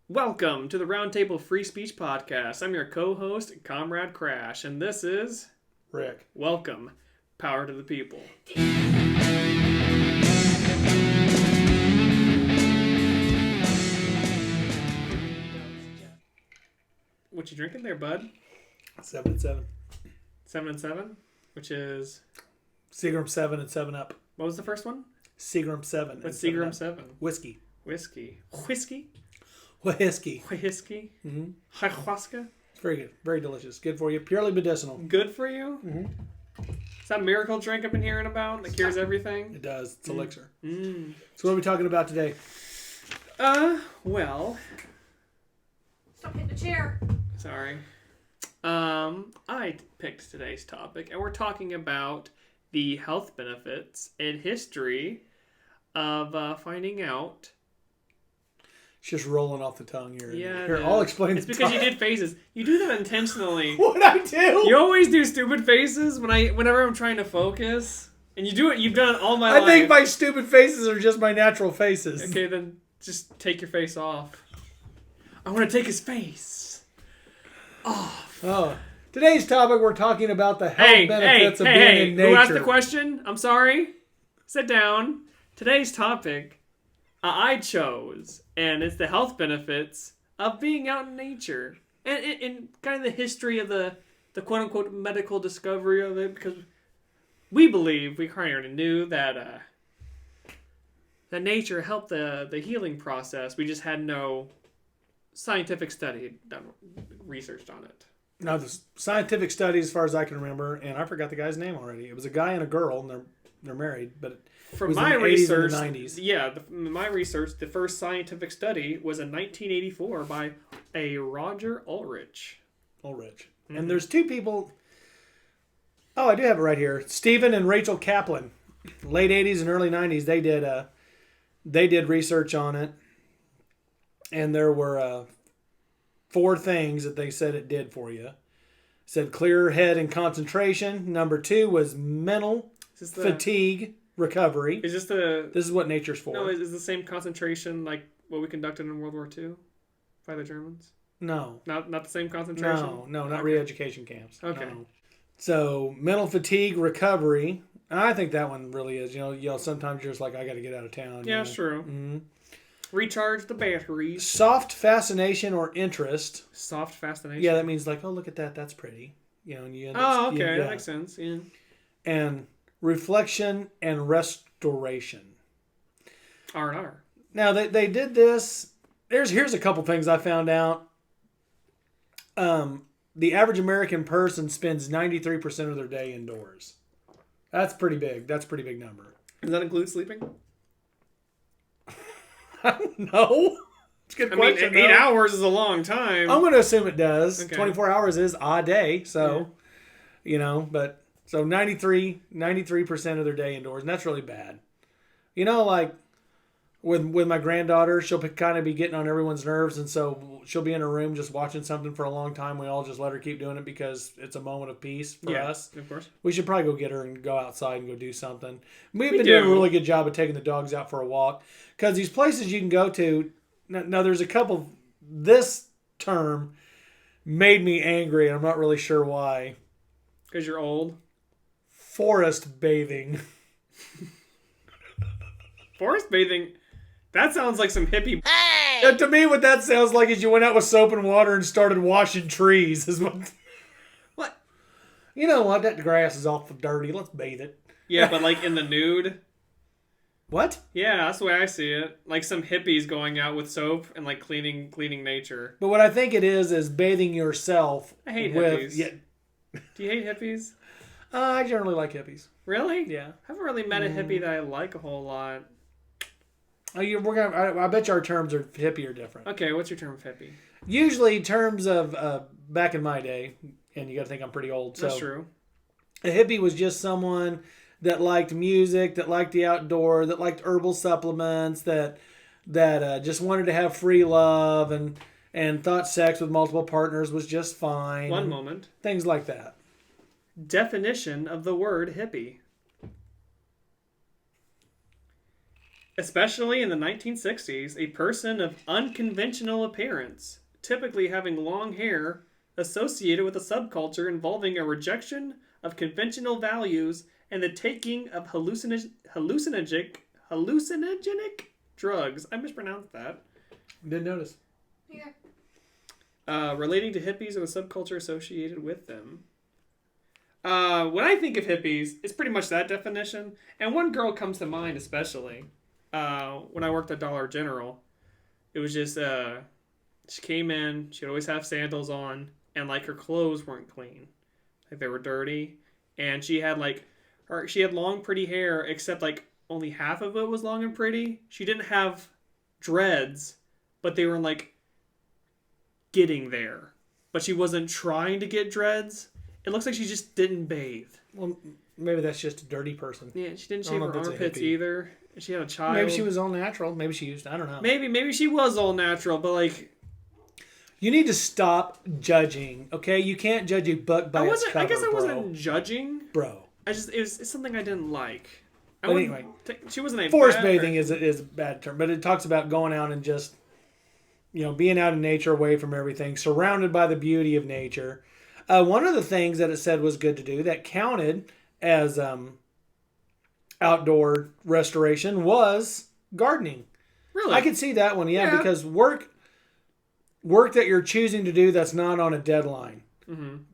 Welcome to the Roundtable Free Speech Podcast. I'm your co-host, Comrade Crash, and this is... Rick. Welcome. Power to the people. What you drinking there, bud? 7 and 7. 7 and 7? Which is... Seagram 7 and 7 Up. What was the first one? Seagram 7. What's Seagram 7? Whiskey. Whiskey. Whiskey? Whiskey. Whiskey? Mm-hmm. Ayahuasca? It's very good. Very delicious. Good for you. Purely medicinal. Good for you? Mm-hmm. Is that miracle drink I've been hearing about that cures everything? It does. It's elixir. Mm. So what are we talking about today? Well... Stop hitting the chair. Sorry. I picked today's topic, and we're talking about the health benefits and history of finding out. It's just rolling off the tongue here. Yeah, Here, I'll explain. It's because you did faces. You do that intentionally. What'd I do? You always do stupid faces whenever I'm trying to focus, and you do it. You've done it all my life. I think my stupid faces are just my natural faces. Okay, then just take your face off. I want to take his face off. Oh. Today's topic, we're talking about the health benefits of being in nature. Who asked the question? I'm sorry. Sit down. Today's topic, I chose, and it's the health benefits of being out in nature. And kind of the history of the quote-unquote medical discovery of it, because we believe, we kind of already knew that nature helped the healing process. We just had no scientific study done, researched on it. Now, the scientific study, as far as I can remember, and I forgot the guy's name already. It was a guy and a girl, and they're married, but from it was my in the research, 80s and the 90s. Yeah, my research, the first scientific study was in 1984 by a Roger Ulrich. Mm-hmm. And there's two people. Oh, I do have it right here. Stephen and Rachel Kaplan, late 80s and early 90s. They did research on it, and there were 4 things that they said it did for you. It said clear head and concentration. Number 2 was mental fatigue recovery. Is this This is what nature's for. No, is the same concentration like what we conducted in World War II by the Germans? No. Not the same concentration? No, not okay. re-education camps. Okay. No. So mental fatigue recovery. I think that one really is. You know, sometimes you're just like, I got to get out of town. Yeah, true. Mm-hmm. Recharge the batteries. Soft fascination or interest. Soft fascination. Yeah, that means like, oh, look at that. That's pretty. You know, and you end up, oh, okay, that makes sense. Yeah. And reflection and restoration. R&R. Now they did this. Here's a couple things I found out. The average American person spends 93% of their day indoors. That's pretty big. That's a pretty big number. Does that include sleeping? I don't know. It's a good question. 8 hours is a long time. I'm going to assume it does. Okay. 24 hours is a day. So, you know, but so 93% of their day indoors. And that's really bad. You know, like with my granddaughter, she'll kind of be getting on everyone's nerves. And so she'll be in her room just watching something for a long time. We all just let her keep doing it because it's a moment of peace for us. Of course. We should probably go get her and go outside and go do something. We've been doing a really good job of taking the dogs out for a walk. Because these places you can go to, now there's a couple, this term made me angry, and I'm not really sure why. Because you're old? Forest bathing. Forest bathing? That sounds like some hippie... Hey! To me, what that sounds like is you went out with soap and water and started washing trees. Is what? You know what? That grass is awful dirty. Let's bathe it. Yeah, but like in the nude... What? Yeah, that's the way I see it. Like some hippies going out with soap and like cleaning nature. But what I think it is bathing yourself. I hate with, hippies. Yeah. Do you hate hippies? I generally like hippies. Really? Yeah. I haven't really met a hippie that I like a whole lot. I bet you our terms of hippie are different. Okay, what's your term of hippie? Usually terms of back in my day, and you got to think I'm pretty old. So that's true. A hippie was just someone that liked music, that liked the outdoor, that liked herbal supplements, that just wanted to have free love and thought sex with multiple partners was just fine. One moment. Things like that. Definition of the word hippie. Especially in the 1960s, a person of unconventional appearance, typically having long hair, associated with a subculture involving a rejection of conventional values and the taking of hallucinogenic drugs. I mispronounced that. Didn't notice. Yeah. Relating to hippies and the subculture associated with them. When I think of hippies, it's pretty much that definition. And one girl comes to mind especially. When I worked at Dollar General, it was just she came in. She'd always have sandals on, and like her clothes weren't clean, like they were dirty. And she had she had long pretty hair, except like only half of it was long and pretty. She didn't have dreads, but they were like getting there. But she wasn't trying to get dreads. It looks like she just didn't bathe. Well, maybe that's just a dirty person. Yeah, she didn't I shave don't know her if that's a armpits hippie. either. She had a child. Maybe she was all natural. Maybe she used. I don't know. Maybe she was all natural, but like You need to stop judging. Okay, you can't judge a book by its cover. I guess I bro. wasn't judging. Bro. It's something I didn't like. But anyway, She wasn't a forest bad bathing person. is a bad term, but it talks about going out and just, being out in nature, away from everything, surrounded by the beauty of nature. One of the things that it said was good to do that counted as outdoor restoration was gardening. Really? I could see that one, Yeah. because work that you're choosing to do that's not on a deadline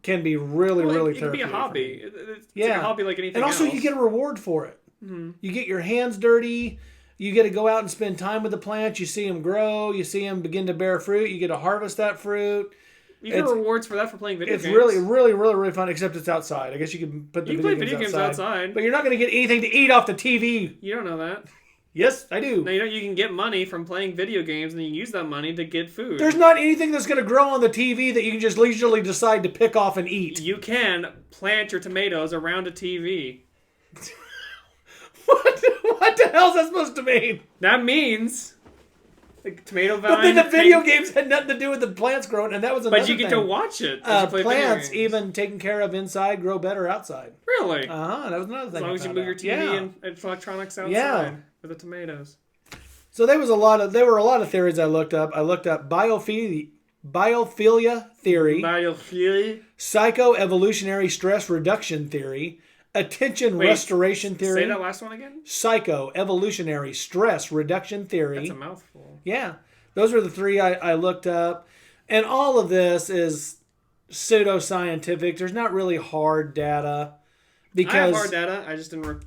can be really, really it could be a therapeutic. hobby. for me. It's like a hobby like anything And also else. you get a reward for it. You get your hands dirty. You get to go out and spend time with the plants. You see them grow. You see them begin to bear fruit. You get to harvest that fruit. You get rewards for that for playing video It's games. really, really, really, really fun, except it's outside. I guess you can put the You can play video games outside. But you're not going to get anything to eat off the TV. You don't know that. Yes, I do. No, you can get money from playing video games, and you can use that money to get food. There's not anything that's going to grow on the TV that you can just leisurely decide to pick off and eat. You can plant your tomatoes around a TV. What the hell is that supposed to mean? That means the tomato vine. But then the video games had nothing to do with the plants growing, and that was another But you get thing. to watch it. As you play video Plants, games. even taken care of inside, grow better outside. Really? That was another thing. As long I as you found move your out. TV Yeah. and electronics outside Yeah. with the tomatoes. So there were a lot of theories I looked up. I looked up biophilia theory, Biofuel. psychoevolutionary stress reduction theory, attention restoration theory, Say that last one again. psychoevolutionary stress reduction theory. That's a mouthful. Yeah, those were the three I looked up, and all of this is pseudoscientific. There's not really hard data because I have hard data. I just didn't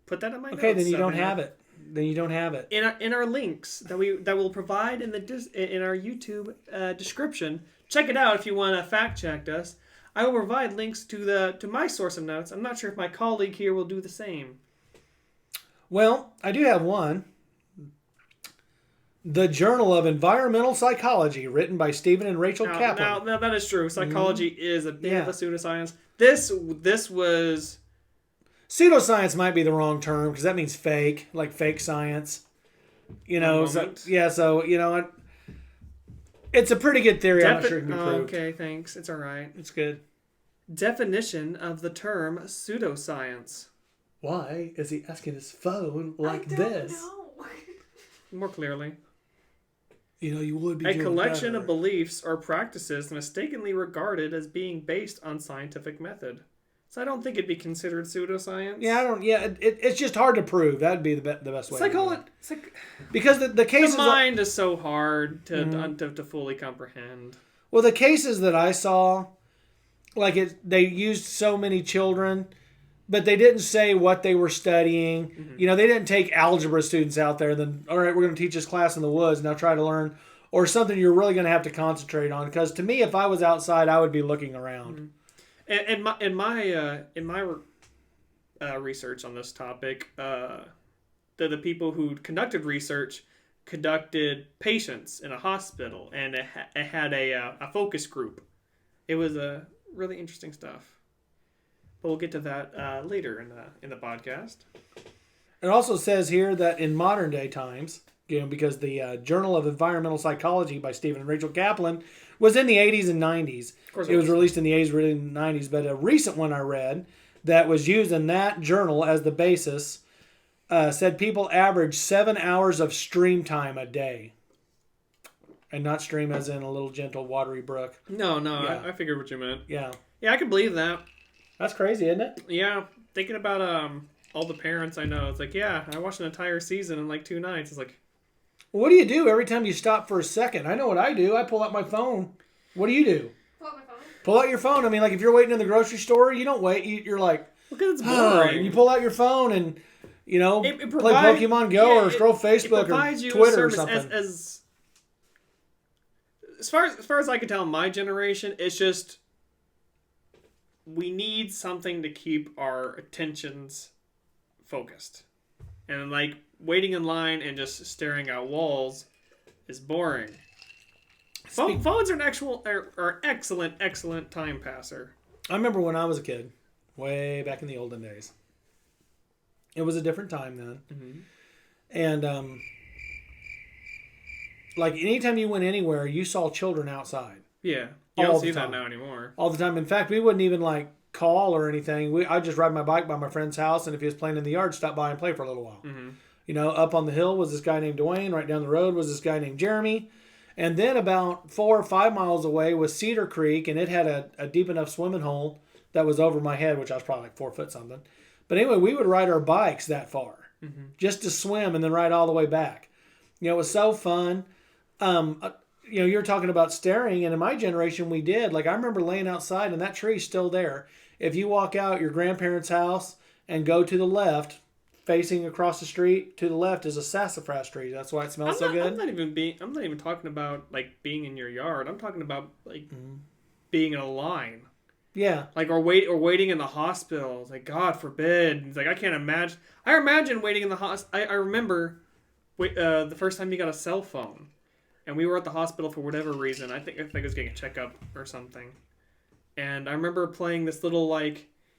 put that in my notes. okay, then you so don't I'm gonna- have it. Then you don't have it. In our links that we'll provide in our YouTube description. Check it out if you want to fact check us. I will provide links to my source of notes. I'm not sure if my colleague here will do the same. Well, I do have one. The Journal of Environmental Psychology, written by Stephen and Rachel Kaplan. Now that is true. Psychology is a bit of Yeah. a pseudoscience. This was Pseudoscience might be the wrong term because that means fake, like fake science. It's a pretty good theory. I'm not sure it can be proved. okay, thanks. It's all right. It's good. Definition of the term pseudoscience. Why is he asking his phone like I don't this? know. More clearly. You would be A doing collection better. of beliefs or practices mistakenly regarded as being based on scientific method. So I don't think it'd be considered pseudoscience. Yeah, I don't. Yeah, it's just hard to prove. That'd be the best way. to do it. Because the cases. The mind is so hard to fully comprehend. Well, the cases that I saw, they used so many children, but they didn't say what they were studying. Mm-hmm. They didn't take algebra students out there. Then, all right, we're going to teach this class in the woods. Now try to learn, or something you're really going to have to concentrate on. Because to me, if I was outside, I would be looking around. Mm-hmm. In my research on this topic, the people who conducted research conducted patients in a hospital, and it had a focus group. It was really interesting stuff. But we'll get to that later in the podcast. It also says here that in modern day times, because the Journal of Environmental Psychology by Stephen and Rachel Kaplan was in the 80s and 90s. Of course it was released in the 80s, really in the 90s. But a recent one I read that was using that journal as the basis said people average 7 hours of stream time a day. And not stream as in a little gentle watery brook. No, Yeah. I figured what you meant. Yeah. Yeah, I can believe that. That's crazy, isn't it? Yeah, thinking about all the parents I know, it's like, yeah, I watched an entire season in like 2 nights. It's like, What do you do every time you stop for a second? I know what I do. I pull out my phone. What do you do? Pull out my phone. Pull out your phone. I mean, like if you're waiting in the grocery store, you don't wait. You're like, because it's oh, boring. and you pull out your phone and, you know, It play Pokemon Go or scroll Facebook provides or you a Twitter or service something. As far as I can tell, my generation, it's just we need something to keep our attentions focused, and like waiting in line and just staring at walls is boring. Phones are excellent time passer. I remember when I was a kid, way back in the olden days. It was a different time then. Mm-hmm. And like anytime you went anywhere, you saw children outside. Yeah, you All don't the see that time. now anymore. All the time. In fact, we wouldn't even like call or anything. I'd just ride my bike by my friend's house, and if he was playing in the yard, stop by and play for a little while. Mm-hmm. You know, up on the hill was this guy named Dwayne. Right down the road was this guy named Jeremy. And then about 4 or 5 miles away was Cedar Creek, and it had a deep enough swimming hole that was over my head, which I was probably like 4 foot something. But anyway, we would ride our bikes that far just to swim and then ride all the way back. You know, it was so fun. You know, you're talking about staring, and in my generation, we did. Like, I remember laying outside, and that tree's still there. If you walk out your grandparents' house and go to the left, facing across the street, to the left is a sassafras tree. That's why it smells so good. I'm not even talking about like being in your yard. I'm talking about like being in a line. Yeah. Like or waiting in the hospital. It's like, God forbid. It's like I can't imagine. I imagine waiting in the hospital. I remember the first time you got a cell phone, and we were at the hospital for whatever reason. I think I was getting a checkup or something, and I remember playing this little you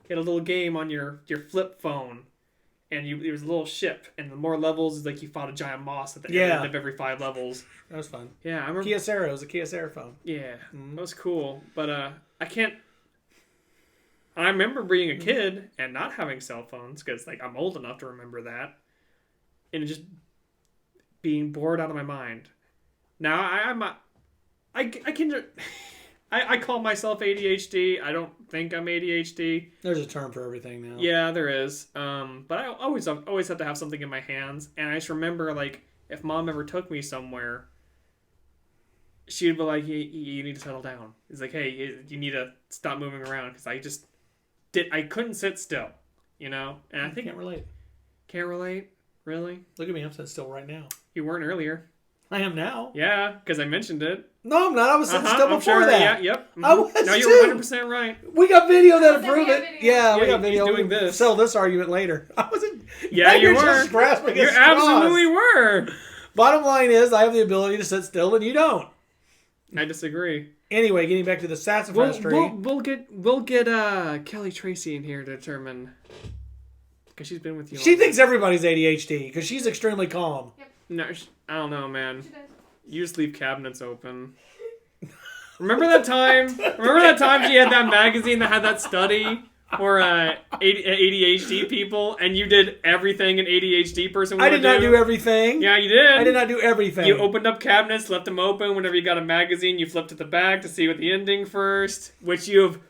had a little game on your flip phone. And it was a little ship, and the more levels is like you fought a giant moss at the end of every 5 levels. That was fun. Yeah, I remember. Kyocera. It was a Kyocera phone. Yeah, that was cool. But I can't. I remember being a kid and not having cell phones because like I'm old enough to remember that, and just being bored out of my mind. Now I call myself ADHD. I don't think I'm ADHD. There's a term for everything now. Yeah, there is. But I always have to have something in my hands. And I just remember, like, if Mom ever took me somewhere, she'd be like, you need to settle down. It's like, hey, you need to stop moving around. Because I couldn't sit still, you know? And I think... Can't relate. Can't relate? Really? Look at me. I'm sitting still right now. You weren't earlier. I am now. Yeah, because I mentioned it. No, I'm not. I was sitting still I'm before sure that. Yeah, yep. Mm-hmm. I was No, too. you're 100% right. We got video that'll We prove have it. video. Yeah, we Yeah, got video. he's doing We can this. Sell this argument later. I wasn't. Yeah, you You're were. just grasping You at straws. absolutely were. Bottom line is, I have the ability to sit still, and you don't. I disagree. Anyway, getting back to the sassafras tree. We'll get Kelly Tracy in here to determine because she's been with you. She thinks everybody's ADHD because she's extremely calm. No, I don't know, man. She does. You just leave cabinets open. Remember that time? She had that magazine that had that study for ADHD people, and you did everything an ADHD person would I did not do everything. Yeah, you did. I did not do everything. You opened up cabinets, left them open. Whenever you got a magazine, you flipped to the back to see what the ending first, which you've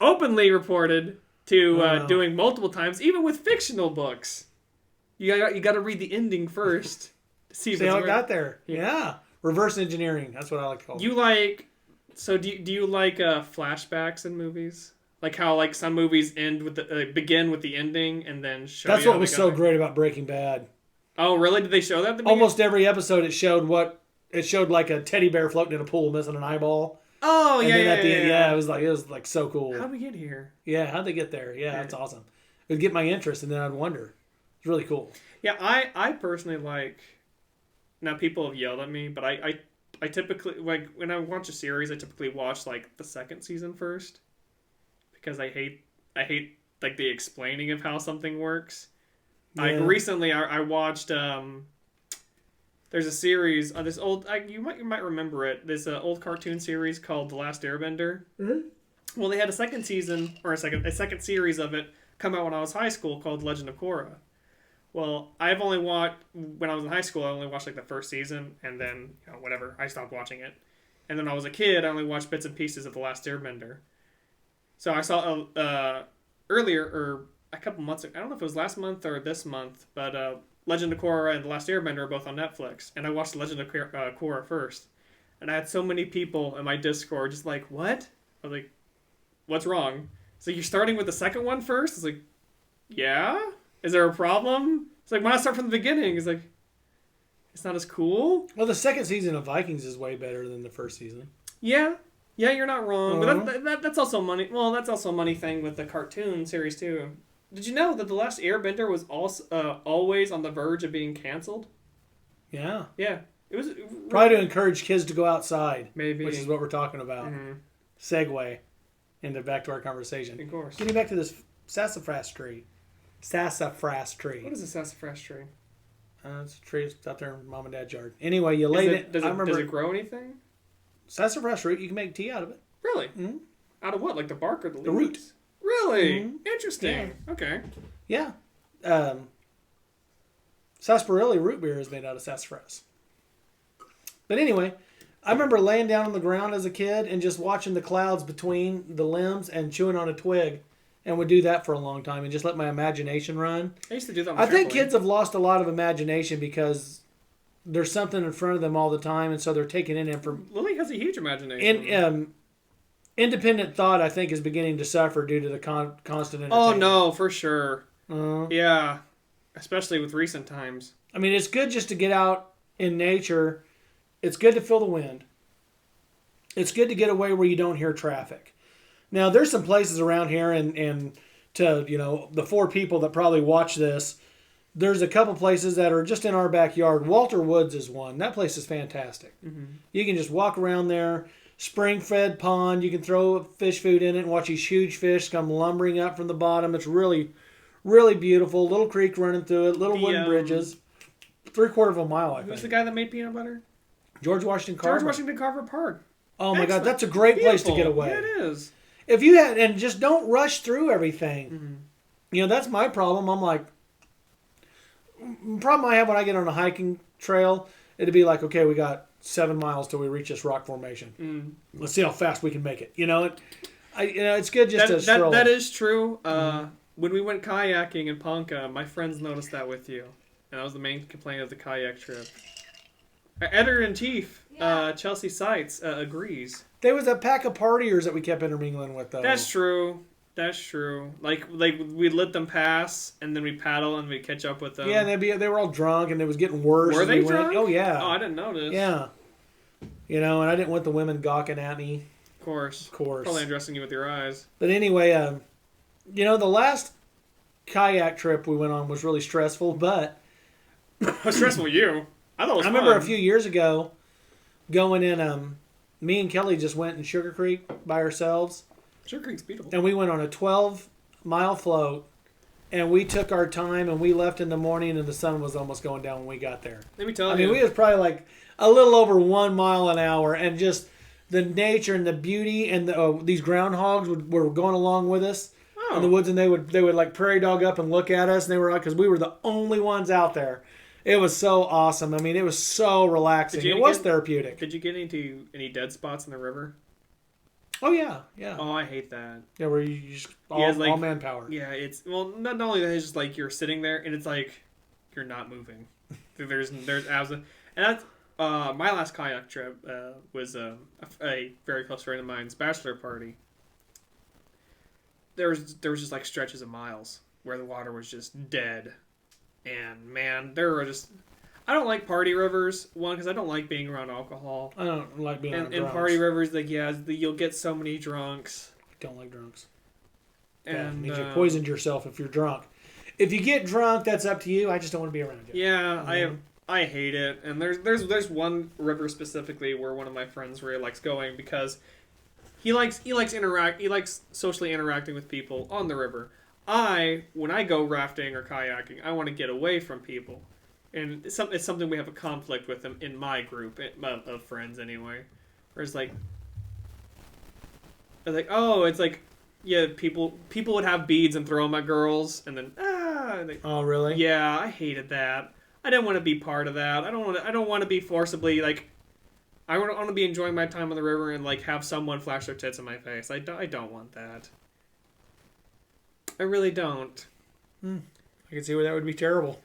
openly reported to doing multiple times, even with fictional books. You got to read the ending first to see See how it right. got there. Yeah. Yeah. Reverse engineering. That's what I like to call it. You like... So do you like flashbacks in movies? Like how like some movies end with the begin with the ending and then show That's you what how was they got so there? great about Breaking Bad. Oh, really? Did they show that at the beginning? Almost every episode, it showed like a teddy bear floating in a pool missing an eyeball. Oh, And yeah, then yeah, at the end, yeah. it was like so cool. How'd we get here? Yeah, how'd they get there? Yeah, that's awesome. It would get my interest, and then I'd wonder. It's really cool. Yeah, I personally like... Now, people have yelled at me, but I typically... Like, when I watch a series, I typically watch, like, the second season first. Because I hate like, the explaining of how something works. Like, Yeah. recently, I watched... There's a series on this old... you might remember it. There's an old cartoon series called The Last Airbender. Mm-hmm. Well, they had a second season, or a second series of it come out when I was high school called Legend of Korra. Well, I've only watched when I was in high school. I only watched like the first season, and then whatever. I stopped watching it. And then when I was a kid, I only watched bits and pieces of The Last Airbender. So I saw earlier or a couple months ago. I don't know if it was last month or this month, but Legend of Korra and The Last Airbender are both on Netflix, and I watched Legend of Korra first. And I had so many people in my Discord just like, "What?" I was like, "What's wrong?" So you're starting with the second one first? It's like, "Yeah." Is there a problem? It's like, why not start from the beginning? It's like, it's not as cool. Well, the second season of Vikings is way better than the first season. Yeah, you're not wrong. But that's also money. Well, that's also a money thing with the cartoon series too. Did you know that The Last Airbender was also always on the verge of being canceled? Yeah. Yeah, it was probably to encourage kids to go outside. Maybe, which is what we're talking about. Mm-hmm. Segue into back to our conversation. Of course. Getting back to this Sassafras Tree. Sassafras Tree. What is a sassafras tree? It's a tree that's out there in Mom and Dad's yard. Anyway, you laid it. Does it grow anything? Sassafras root, you can make tea out of it. Really? Mm-hmm. Out of what? Like the bark or the leaves? The root. Really? Mm-hmm. Interesting. Yeah. Okay. Yeah. Sarsaparilla root beer is made out of sassafras. But anyway, I remember laying down on the ground as a kid and just watching the clouds between the limbs and chewing on a twig. And would do that for a long time and just let my imagination run. I used to do that. I think kids have lost a lot of imagination because there's something in front of them all the time, and so they're taking in information. Lily has a huge imagination. Independent thought, I think, is beginning to suffer due to the constant entertainment. Oh, no, for sure. Uh-huh. Yeah, especially with recent times. I mean, it's good just to get out in nature. It's good to feel the wind. It's good to get away where you don't hear traffic. Now, there's some places around here, and to, the 4 people that probably watch this, there's a couple places that are just in our backyard. Walter Woods is one. That place is fantastic. Mm-hmm. You can just walk around there, spring-fed pond. You can throw fish food in it and watch these huge fish come lumbering up from the bottom. It's really, really beautiful. Little creek running through it, little wooden bridges. 3/4 of a mile, I think. Who's the guy that made peanut butter? George Washington Carver. George Washington Carver Park. Oh, my God. That's a great place to get away. Yeah, it is. If you had, and just don't rush through everything. Mm-hmm. That's my problem. I'm like, problem I have when I get on a hiking trail, it'd be like, okay, we got 7 miles till we reach this rock formation. Mm. Let's see how fast we can make it. It's good just to stroll. That is true. When we went kayaking in Ponca, my friends noticed that with you, and that was the main complaint of the kayak trip. Editor-in-chief, Chelsea Seitz, agrees. There was a pack of partiers that we kept intermingling with, though. That's true. Like we let them pass, and then we paddle and we catch up with them. Yeah, and they were all drunk, and it was getting worse. Were they drunk? Oh, yeah. Oh, I didn't notice. Yeah. And I didn't want the women gawking at me. Of course. Probably undressing you with your eyes. But anyway, the last kayak trip we went on was really stressful, but... How stressful you? I thought it was fun. remember a few years ago going in... me and Kelly just went in Sugar Creek by ourselves. Sugar Creek's beautiful. And we went on a 12-mile float, and we took our time, and we left in the morning, and the sun was almost going down when we got there. Let me tell you. I mean, we was probably like a little over 1 mile an hour, and just the nature and the beauty, and these groundhogs were going along with us in the woods, and they would like prairie dog up and look at us, and they were like, because we were the only ones out there. It was so awesome. I mean, it was so relaxing. It was therapeutic. Did you get into any dead spots in the river? Oh, yeah. Oh, I hate that. Yeah, where you just all manpower. Yeah, it's... Well, not only that, it's just like you're sitting there, and it's like you're not moving. There's absolutely... And that's... my last kayak trip was a very close friend of mine's bachelor party. There was just like stretches of miles where the water was just dead. And man, there were just... I don't like party rivers. One, because I don't like being around alcohol. I don't like being around drunks. And party rivers, like, you'll get so many drunks. Don't like drunks. And means you poisoned yourself if you're drunk. If you get drunk, that's up to you. I just don't want to be around you. Yeah, I hate it. And there's one river specifically where one of my friends really likes going because he likes socially interacting with people on the river. When I go rafting or kayaking, I want to get away from people. And it's something we have a conflict with them in my group of friends anyway. Where it's like, yeah, people would have beads and throw them at girls, and then Oh, really? Yeah, I hated that. I didn't want to be part of that. I don't want to be forcibly like. I want to be enjoying my time on the river and like have someone flash their tits in my face. I don't want that. I really don't. I can see where that would be terrible.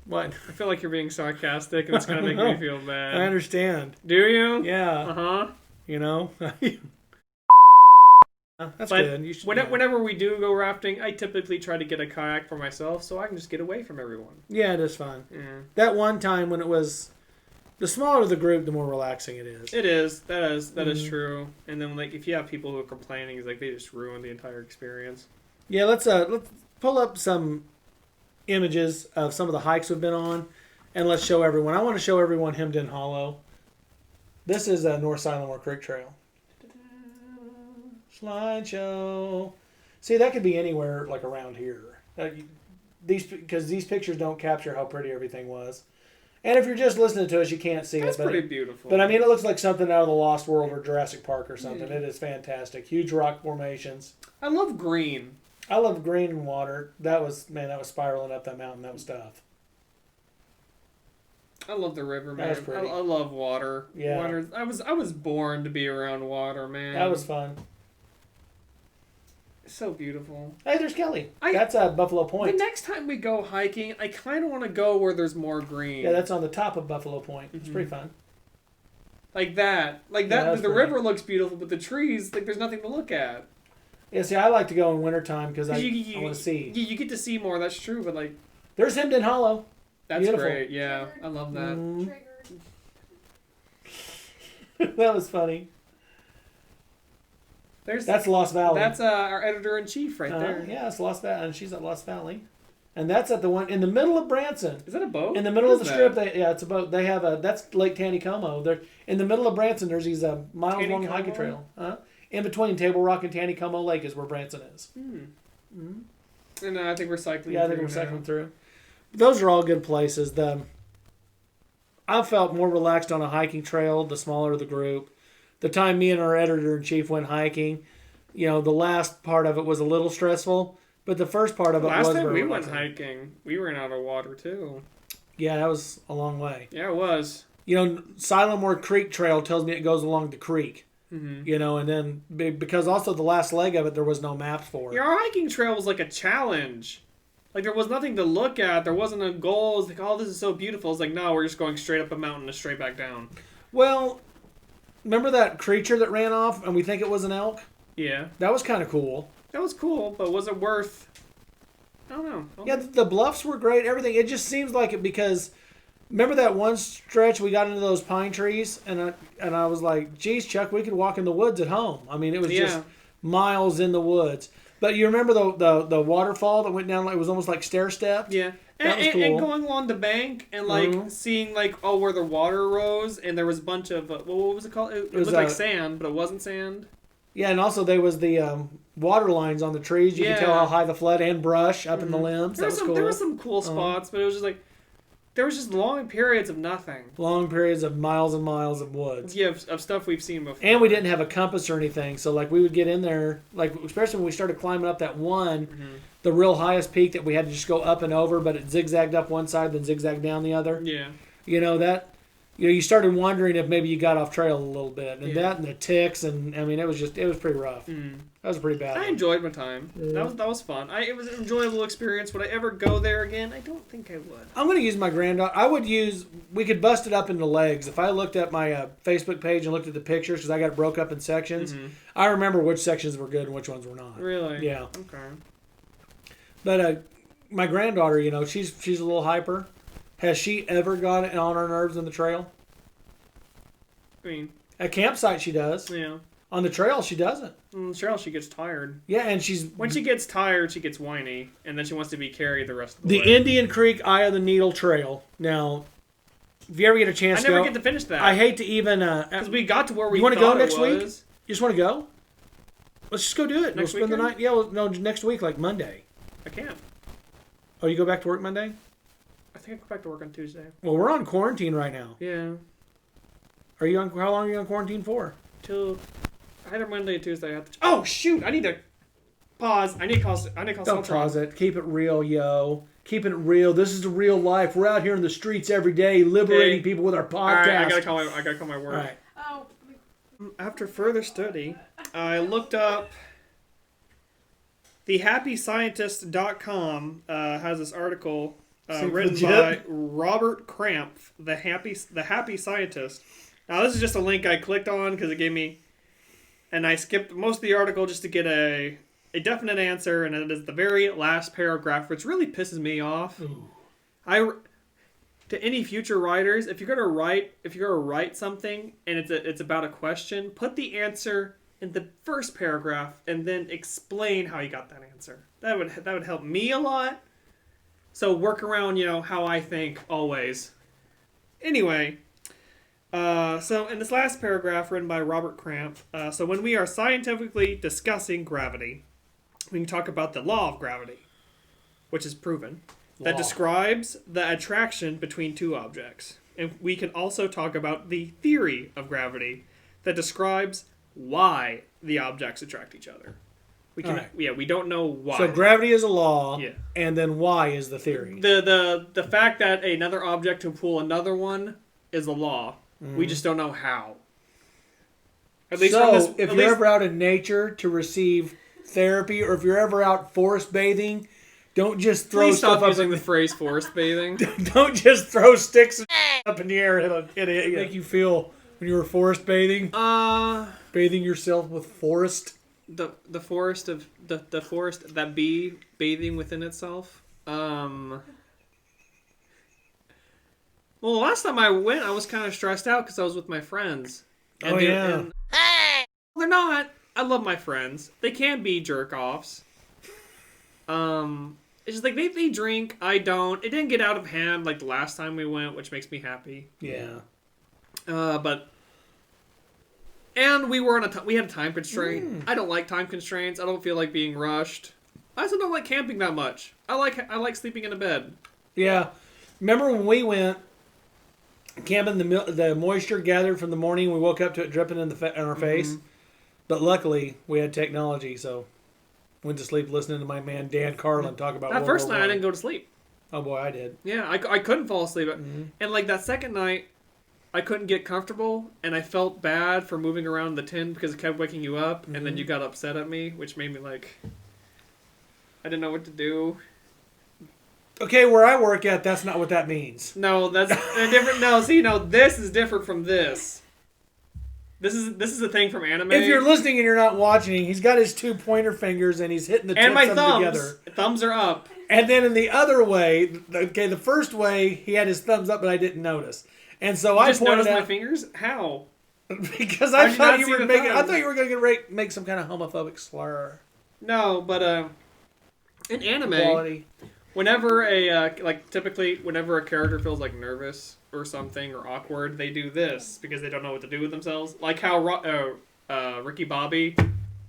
What? I feel like you're being sarcastic and it's gonna make me feel bad. I understand. Do you? Yeah. Uh-huh. You know? That's But good. You should, whenever we do go rafting, I typically try to get a kayak for myself so I can just get away from everyone. Yeah, it is fun. Yeah. That one time when it was... The smaller the group, the more relaxing it is. It is. That is true. And then like if you have people who are complaining, it's like they just ruin the entire experience. Yeah, let's pull up some images of some of the hikes we've been on, and let's show everyone. I want to show everyone Hemmed In Hollow. This is a North Silentmore Creek Trail. Slideshow. See, that could be anywhere like around here. Because these pictures don't capture how pretty everything was. And if you're just listening to us, you can't see That's it. That's pretty beautiful. But I mean, it looks like something out of the Lost World or Jurassic Park or something. It is fantastic. Huge rock formations. I love green. I love green and water. That was spiraling up that mountain. That was tough. I love the river, man. That was pretty. I love water. Yeah. Water. I was born to be around water, man. That was fun. It's so beautiful. Hey, there's Kelly. That's Buffalo Point. The next time we go hiking, I kind of want to go where there's more green. Yeah, that's on the top of Buffalo Point. It's pretty fun. Like that. Yeah, the river looks beautiful, but the trees, like, there's nothing to look at. Yeah, see, I like to go in wintertime because I want to see. You get to see more, that's true, but, like... There's Hemmed In Hollow. That's Beautiful. great, yeah. I love that. Triggered. That was funny. That's Lost Valley. That's our editor-in-chief right there. Yeah, it's Lost Valley, and she's at Lost Valley. And that's at the one in the middle of Branson. Is that a boat? In the middle of the strip, it's a boat. They have that's Lake Taneycomo. They're in the middle of Branson. There's these miles-long hiking trail. In between Table Rock and Taneycomo Lake is where Branson is. And I think we're cycling. Yeah, I think we're cycling through. Those are all good places. I felt more relaxed on a hiking trail the smaller the group. The time me and our editor-in-chief went hiking, the last part of it was a little stressful, but the first part of it was very Last time we relaxing. went hiking, we ran out of water, too. Yeah, that was a long way. Yeah, it was. Silentmore Creek Trail tells me it goes along the creek. Mm-hmm. And then, because also the last leg of it, there was no maps for it. Yeah, our hiking trail was like a challenge. Like, there was nothing to look at. There wasn't a goal. It's like, oh, this is so beautiful. It's like, no, we're just going straight up a mountain and straight back down. Well... Remember that creature that ran off and we think it was an elk? Yeah. That was kind of cool. That was cool, but was it worth... I don't know. Yeah, the bluffs were great, everything. It just seems like it because... Remember that one stretch we got into those pine trees? And I was like, geez, Chuck, we could walk in the woods at home. I mean, it was just miles in the woods. But you remember the waterfall that went down, like it was almost like stair-stepped? Yeah. That was cool. And going along the bank and like seeing like where the water rose and there was a bunch of what was it called? It looked like sand, but it wasn't sand. Yeah, and also there was the water lines on the trees. You could tell how high the flood and brush up in the limbs. That was cool. There were some cool spots, but it was just like there was just long periods of nothing. Long periods of miles and miles of woods. Yeah, of stuff we've seen before. And we didn't have a compass or anything, so like we would get in there, like especially when we started climbing up that one. The real highest peak that we had to just go up and over, but it zigzagged up one side, then zigzagged down the other. Yeah. You started wondering if maybe you got off trail a little bit. And that and the ticks, and I mean, it was pretty rough. That was a pretty bad I one. enjoyed my time. Yeah. That was fun. It was an enjoyable experience. Would I ever go there again? I don't think I would. I'm going to use my granddaughter. We could bust it up into legs. If I looked at my Facebook page and looked at the pictures, because I got it broke up in sections, I remember which sections were good and which ones were not. Really? Yeah. Okay. But my granddaughter, she's a little hyper. Has she ever got it on her nerves in the trail? I mean, at campsite she does. Yeah. On the trail she doesn't. On the trail she gets tired. Yeah, and when she gets tired, she gets whiny, and then she wants to be carried the rest of the way. The Indian Creek Eye of the Needle Trail. Now, if you ever get a chance, I never get to finish that. I hate to even because we got to where we. You want to go next week? You just want to go? Let's just go do it. We'll spend the night. Yeah, next week, like Monday. I can't. Oh, you go back to work Monday? I think I go back to work on Tuesday. Well, we're on quarantine right now. Yeah. Are you on? How long are you on quarantine for? Till either Monday or Tuesday. Oh shoot! I need to. Pause. I need to call Don't pause it. Keep it real, yo. Keeping it real. This is the real life. We're out here in the streets every day, liberating people with our podcast. All right, I gotta call my work. All right. Oh. After further study, I looked up. TheHappyScientist.com has this article written by Robert Krampf, the Happy Scientist. Now, this is just a link I clicked on because it gave me, and I skipped most of the article just to get a definite answer, and it is the very last paragraph, which really pisses me off. Ooh. To any future writers, if you're gonna write something and it's about a question, put the answer in the first paragraph and then explain how you got that answer. That would help me a lot. So work around, how I think always. Anyway, so in this last paragraph written by Robert Krampf, so when we are scientifically discussing gravity, we can talk about the law of gravity, which is proven, that describes the attraction between two objects. And we can also talk about the theory of gravity that describes why the objects attract each other. We don't know why. So gravity is a law, yeah, and then why is the theory. The fact that another object can pull another one is a law. We just don't know how. At least if you're ever out in nature to receive therapy, or if you're ever out forest bathing, don't just throw Please stuff stop using the phrase forest bathing. Don't just throw sticks up in the air. It'll make you feel when you were forest bathing. Bathing yourself with forest. The forest of the forest that be bathing within itself. Well, the last time I went, I was kind of stressed out because I was with my friends. And they're not. I love my friends. They can be jerk offs. It's just like they drink. I don't. It didn't get out of hand like the last time we went, which makes me happy. Yeah. And we had a time constraint. I don't like time constraints. I don't feel like being rushed. I also don't like camping that much. I like sleeping in a bed. Yeah. Remember when we went camping? The moisture gathered from the morning. We woke up to it dripping in our face. But luckily, we had technology, so went to sleep listening to my man Dan Carlin talk about that first night. I didn't go to sleep. Oh boy, I did. Yeah, I couldn't fall asleep. And like that second night, I couldn't get comfortable, and I felt bad for moving around the tent because it kept waking you up, and then you got upset at me, which made me like, I didn't know what to do. Okay, where I work at, that's not what that means. No, that's different. No, see, this is different from this. This is a thing from anime. If you're listening and you're not watching, he's got his two pointer fingers and he's hitting the tips and my of thumbs them together. Thumbs are up. And then in the other way, the first way he had his thumbs up, but I didn't notice. And so I just pointed noticed out my fingers. How? Because I thought you were making. I thought you were going to make some kind of homophobic slur. No, but in anime, Quality. Whenever typically whenever a character feels like nervous or something or awkward, they do this because they don't know what to do with themselves. Like how Ricky Bobby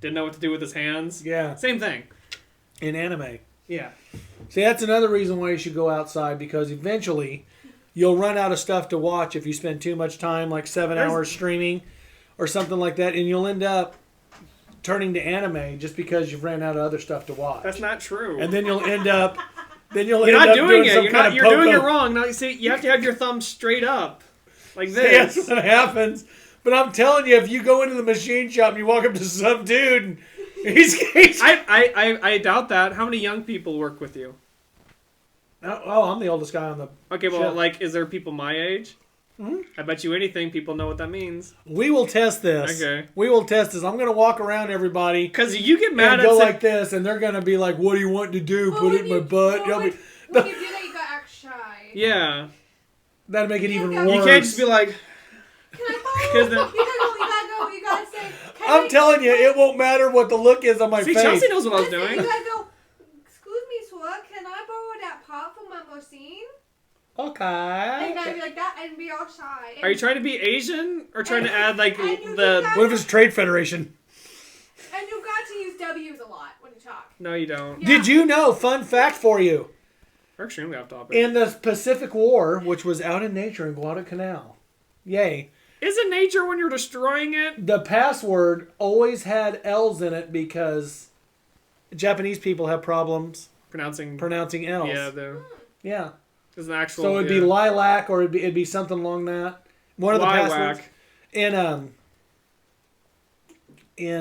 didn't know what to do with his hands. Yeah. Same thing. In anime. Yeah. See, that's another reason why you should go outside, because eventually you'll run out of stuff to watch if you spend too much time, like 7 hours streaming or something like that, and you'll end up turning to anime just because you've ran out of other stuff to watch. That's not true. And then you'll end up... You're not doing it. You're doing it wrong. No, you see, you have to have your thumb straight up, like this. See, that's what happens. But I'm telling you, if you go into the machine shop and you walk up to some dude, and he's I doubt that. How many young people work with you? Oh, I'm the oldest guy on the. Okay, well, ship. like, is there people my age? Mm-hmm. I bet you anything people know what that means. We will test this. Okay. We will test this. I'm going to walk around everybody. Because you get mad and at go like this, and they're going to be like, what do you want to do? Well, put it in my butt? When you do that, you gotta act shy. Yeah. That'd make it even You worse. You can't just be like... Can I follow? You gotta say... I'm telling you, it won't matter what the look is on my face. Chelsea knows what I was doing. You gotta go, excuse me, sir, can I borrow that pot from my machine? Okay. And you gotta be like that and be all shy. Are you trying to be Asian? Or trying to add, like, What if it's Trade Federation? And you got to use W's a lot when you talk. No, you don't. Yeah. Did you know, fun fact for you, We're extremely off topic. in the Pacific War, which was out in nature in Guadalcanal, yay, Is it nature when you're destroying it? the password always had L's in it because Japanese people have problems pronouncing L's. Yeah. There's an actual. So it'd be lilac, or it'd be something along that. One of the passwords in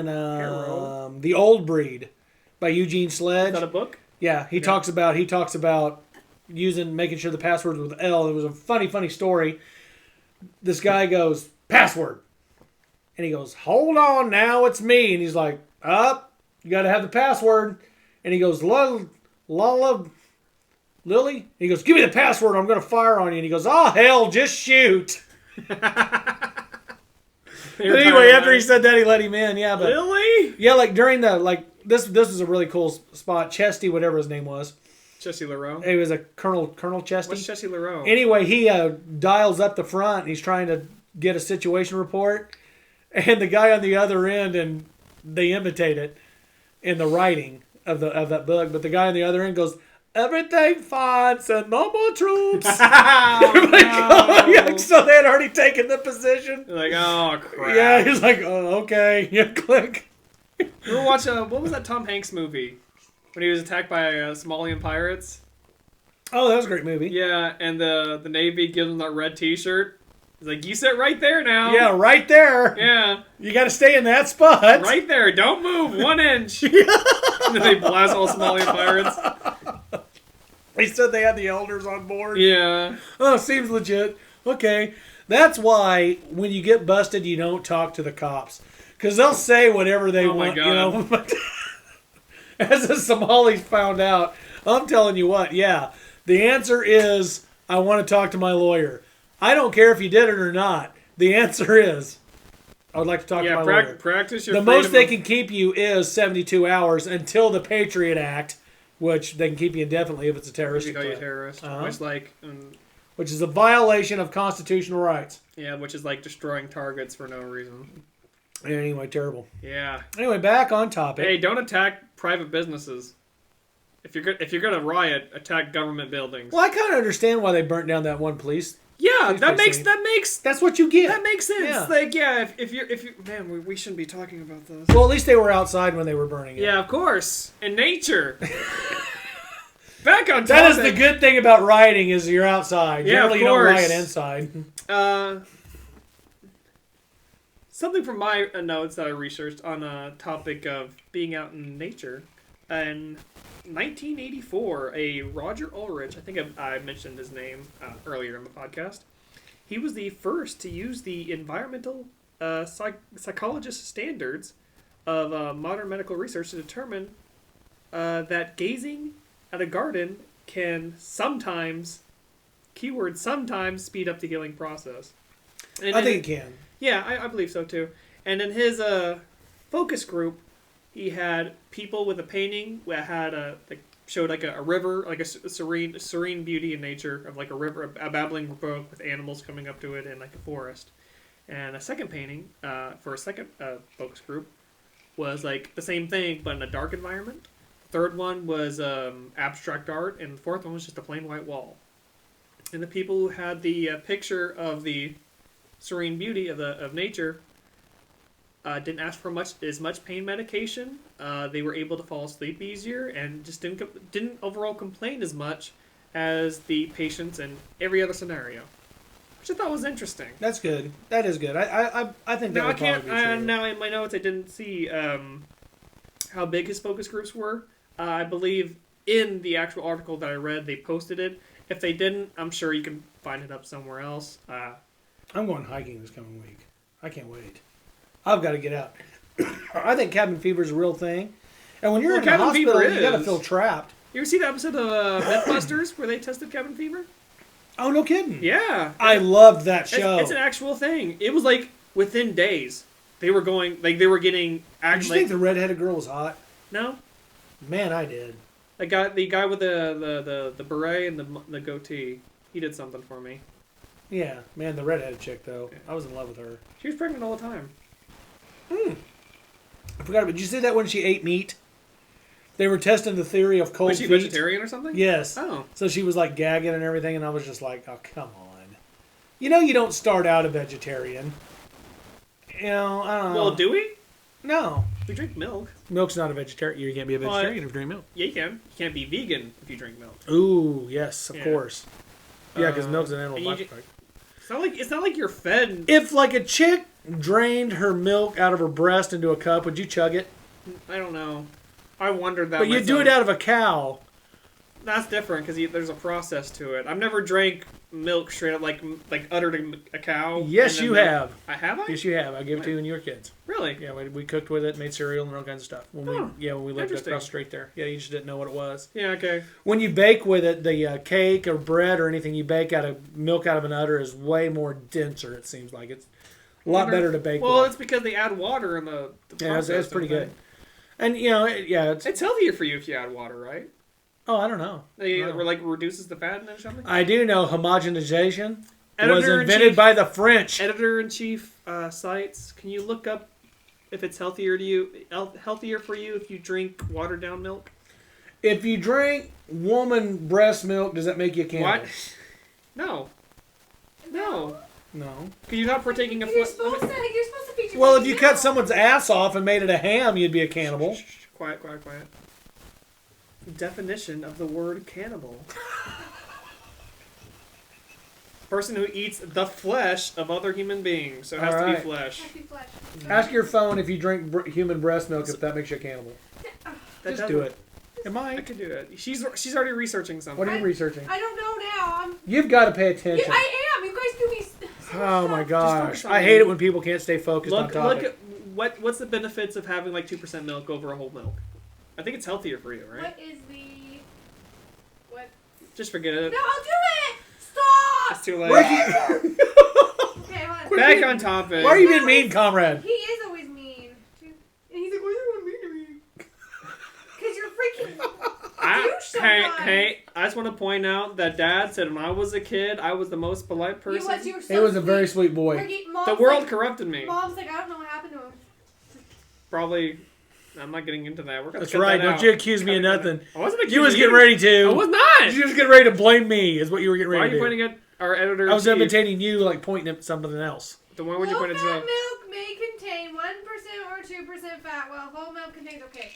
The Old Breed by Eugene Sledge. Is that a book? Yeah, he talks about making sure the password was with L. It was a funny story. This guy goes, password. And he goes, hold on now, it's me. And he's like, up, you got to have the password. And he goes, Lily. And he goes, give me the password, I'm going to fire on you. And he goes, oh, hell, just shoot. Anyway, after he said that, he let him in. Yeah, but Lily? Yeah, like during this was a really cool spot. Chesty, whatever his name was. Chesty LaRoe? He was a Colonel Chesty. What's Chesty LaRoe? Anyway, he dials up the front, and he's trying to get a situation report. And the guy on the other end, and they imitate it in the writing of that book. But the guy on the other end goes, everything fine, send no more troops. No. So they had already taken the position. You're like, oh, crap. Yeah, he's like, oh, okay. Yeah, click. You ever watch, what was that Tom Hanks movie? When he was attacked by Somalian pirates? Oh, that was a great movie. Yeah, and the Navy gives him that red t-shirt. He's like, you sit right there now. Yeah, right there. Yeah. You got to stay in that spot. Right there. Don't move 1 inch. And then they blast all Somalian pirates. They said they had the elders on board. Yeah. Oh, seems legit. Okay. That's why when you get busted, you don't talk to the cops. Because they'll say whatever they want. God. You know? As the Somalis found out, I'm telling you what, yeah. The answer is, I want to talk to my lawyer. I don't care if you did it or not. The answer is, I would like to talk to my lawyer. Practice your The most they can keep you is 72 hours until the Patriot Act, which they can keep you indefinitely if it's a terrorist. They call you a terrorist. Which is a violation of constitutional rights. Yeah, which is like destroying targets for no reason. Anyway, terrible. Yeah. Anyway, back on topic. Hey, don't attack private businesses. If you're gonna riot, attack government buildings. Well, I kind of understand why they burnt down that one police. Yeah, that makes that's what you get. That makes sense. Yeah. Like, yeah, if you man, we shouldn't be talking about this. Well, at least they were outside when they were burning it. Yeah, of course. In nature. Back on topic. That is the good thing about rioting is you're outside. Yeah, Generally, of you don't course. riot inside. Something from my notes that I researched on a topic of being out in nature. In 1984, a Roger Ulrich, I think I mentioned his name earlier in the podcast, he was the first to use the environmental psychologist standards of modern medical research to determine that gazing at a garden can sometimes, keyword sometimes, speed up the healing process. And I think it can. Yeah, I believe so too. And in his focus group, he had people with a painting that had showed like a river, like a serene beauty in nature of like a river, a babbling brook with animals coming up to it and like a forest. And a second painting for a second focus group was like the same thing but in a dark environment. The third one was abstract art, and the fourth one was just a plain white wall. And the people who had the picture of the serene beauty of nature didn't ask for as much pain medication. They were able to fall asleep easier and just didn't overall complain as much as the patients in every other scenario, which I thought was interesting. That's good. That is good. I think that would probably be true. Now in my notes I didn't see how big his focus groups were. I believe in the actual article that I read they posted it. If they didn't, I'm sure you can find it up somewhere else. I'm going hiking this coming week. I can't wait. I've got to get out. I think cabin fever is a real thing. And when you're in the hospital, you got to feel trapped. You ever see the episode of Mythbusters where they tested cabin fever? Oh, no kidding. Yeah. I loved that show. It's an actual thing. It was like within days. They were getting... Did you think the redheaded girl was hot? No. Man, I did. The guy with the beret and the goatee, he did something for me. Yeah, man, the redheaded chick, though. Yeah. I was in love with her. She was pregnant all the time. I forgot, but did you see that when she ate meat? They were testing the theory of cold feet. Was she vegetarian or something? Yes. Oh. So she was like gagging and everything, and I was just like, oh, come on. You know you don't start out a vegetarian. You know, I don't know. Well, do we? No. We drink milk. Milk's not a vegetarian. You can't be a vegetarian if you drink milk. Yeah, you can. You can't be vegan if you drink milk. Ooh, yes, of Yeah. course. Yeah, because milk's an animal and you byproduct. It's not like you're fed. If like a chick drained her milk out of her breast into a cup, would you chug it? I don't know. I wondered that. But you do it out of a cow. That's different because there's a process to it. I've never drank milk straight up, like uttered a cow. Yes, and you then have. I have. Yes, you have. I gave it to you when you were kids. Really? Yeah, we cooked with it, made cereal, and all kinds of stuff. When we lived interesting. across the street there. Yeah, you just didn't know what it was. Yeah. Okay. When you bake with it, the cake or bread or anything you bake out of milk out of an udder is way more denser. It seems like it's a lot better to bake. Well, with. it's because they add water in the process. Yeah, it's pretty don't good. And it's It's healthier for you if you add water, right? oh, I don't know. Or like reduces the fat or something. I do know homogenization was Editor-in-chief- invented by the French. Editor-in-chief sites. Can you look up if it's healthier for you if you drink watered down milk? If you drink woman breast milk, does that make you a cannibal? What? No. No. No. Because you're not partaking of. You're supposed to feed your Well, baby if you cut milk. someone's ass off and made it a ham, you'd be a cannibal. Quiet. Definition of the word cannibal. Person who eats the flesh of other human beings. So it has to be Alright. flesh. Happy flesh. Ask your phone if you drink human breast milk if that makes you a cannibal. That Just do doesn't- it. It I might. could do it. She's already researching something. What are you researching? I don't know now. You've got to pay attention. I am. You guys do me. So Oh my much gosh. focus on I me. hate it when people can't stay focused on Look topic. at what's the benefits of having like 2% milk over a whole milk? I think it's healthier for you, right? What is the? What? Just forget it. No, I'll do it. Stop. It's too late. Okay, hold on. Back on topic. Why are you being mean, comrade? He is always mean. And he's like, why are you mean to me? Because you're freaking douche sometimes. Hey, I just want to point out that Dad said when I was a kid, I was the most polite person. You were so He was a very sweet. sweet boy. Mom's The world like, corrupted me. Mom's like, I don't know what happened to him. Probably. I'm not getting into that. We're gonna That's cut right. that Don't out. you accuse me of Cut nothing. I wasn't accusing You was you. getting ready to. I was not. You was getting ready to blame me, is what you were getting Why are ready you to do. pointing at our editor? I was imitating you, like pointing at something else. The one where you pointed Low-fat to. milk may contain 1% or 2% fat, while whole milk contains. Okay.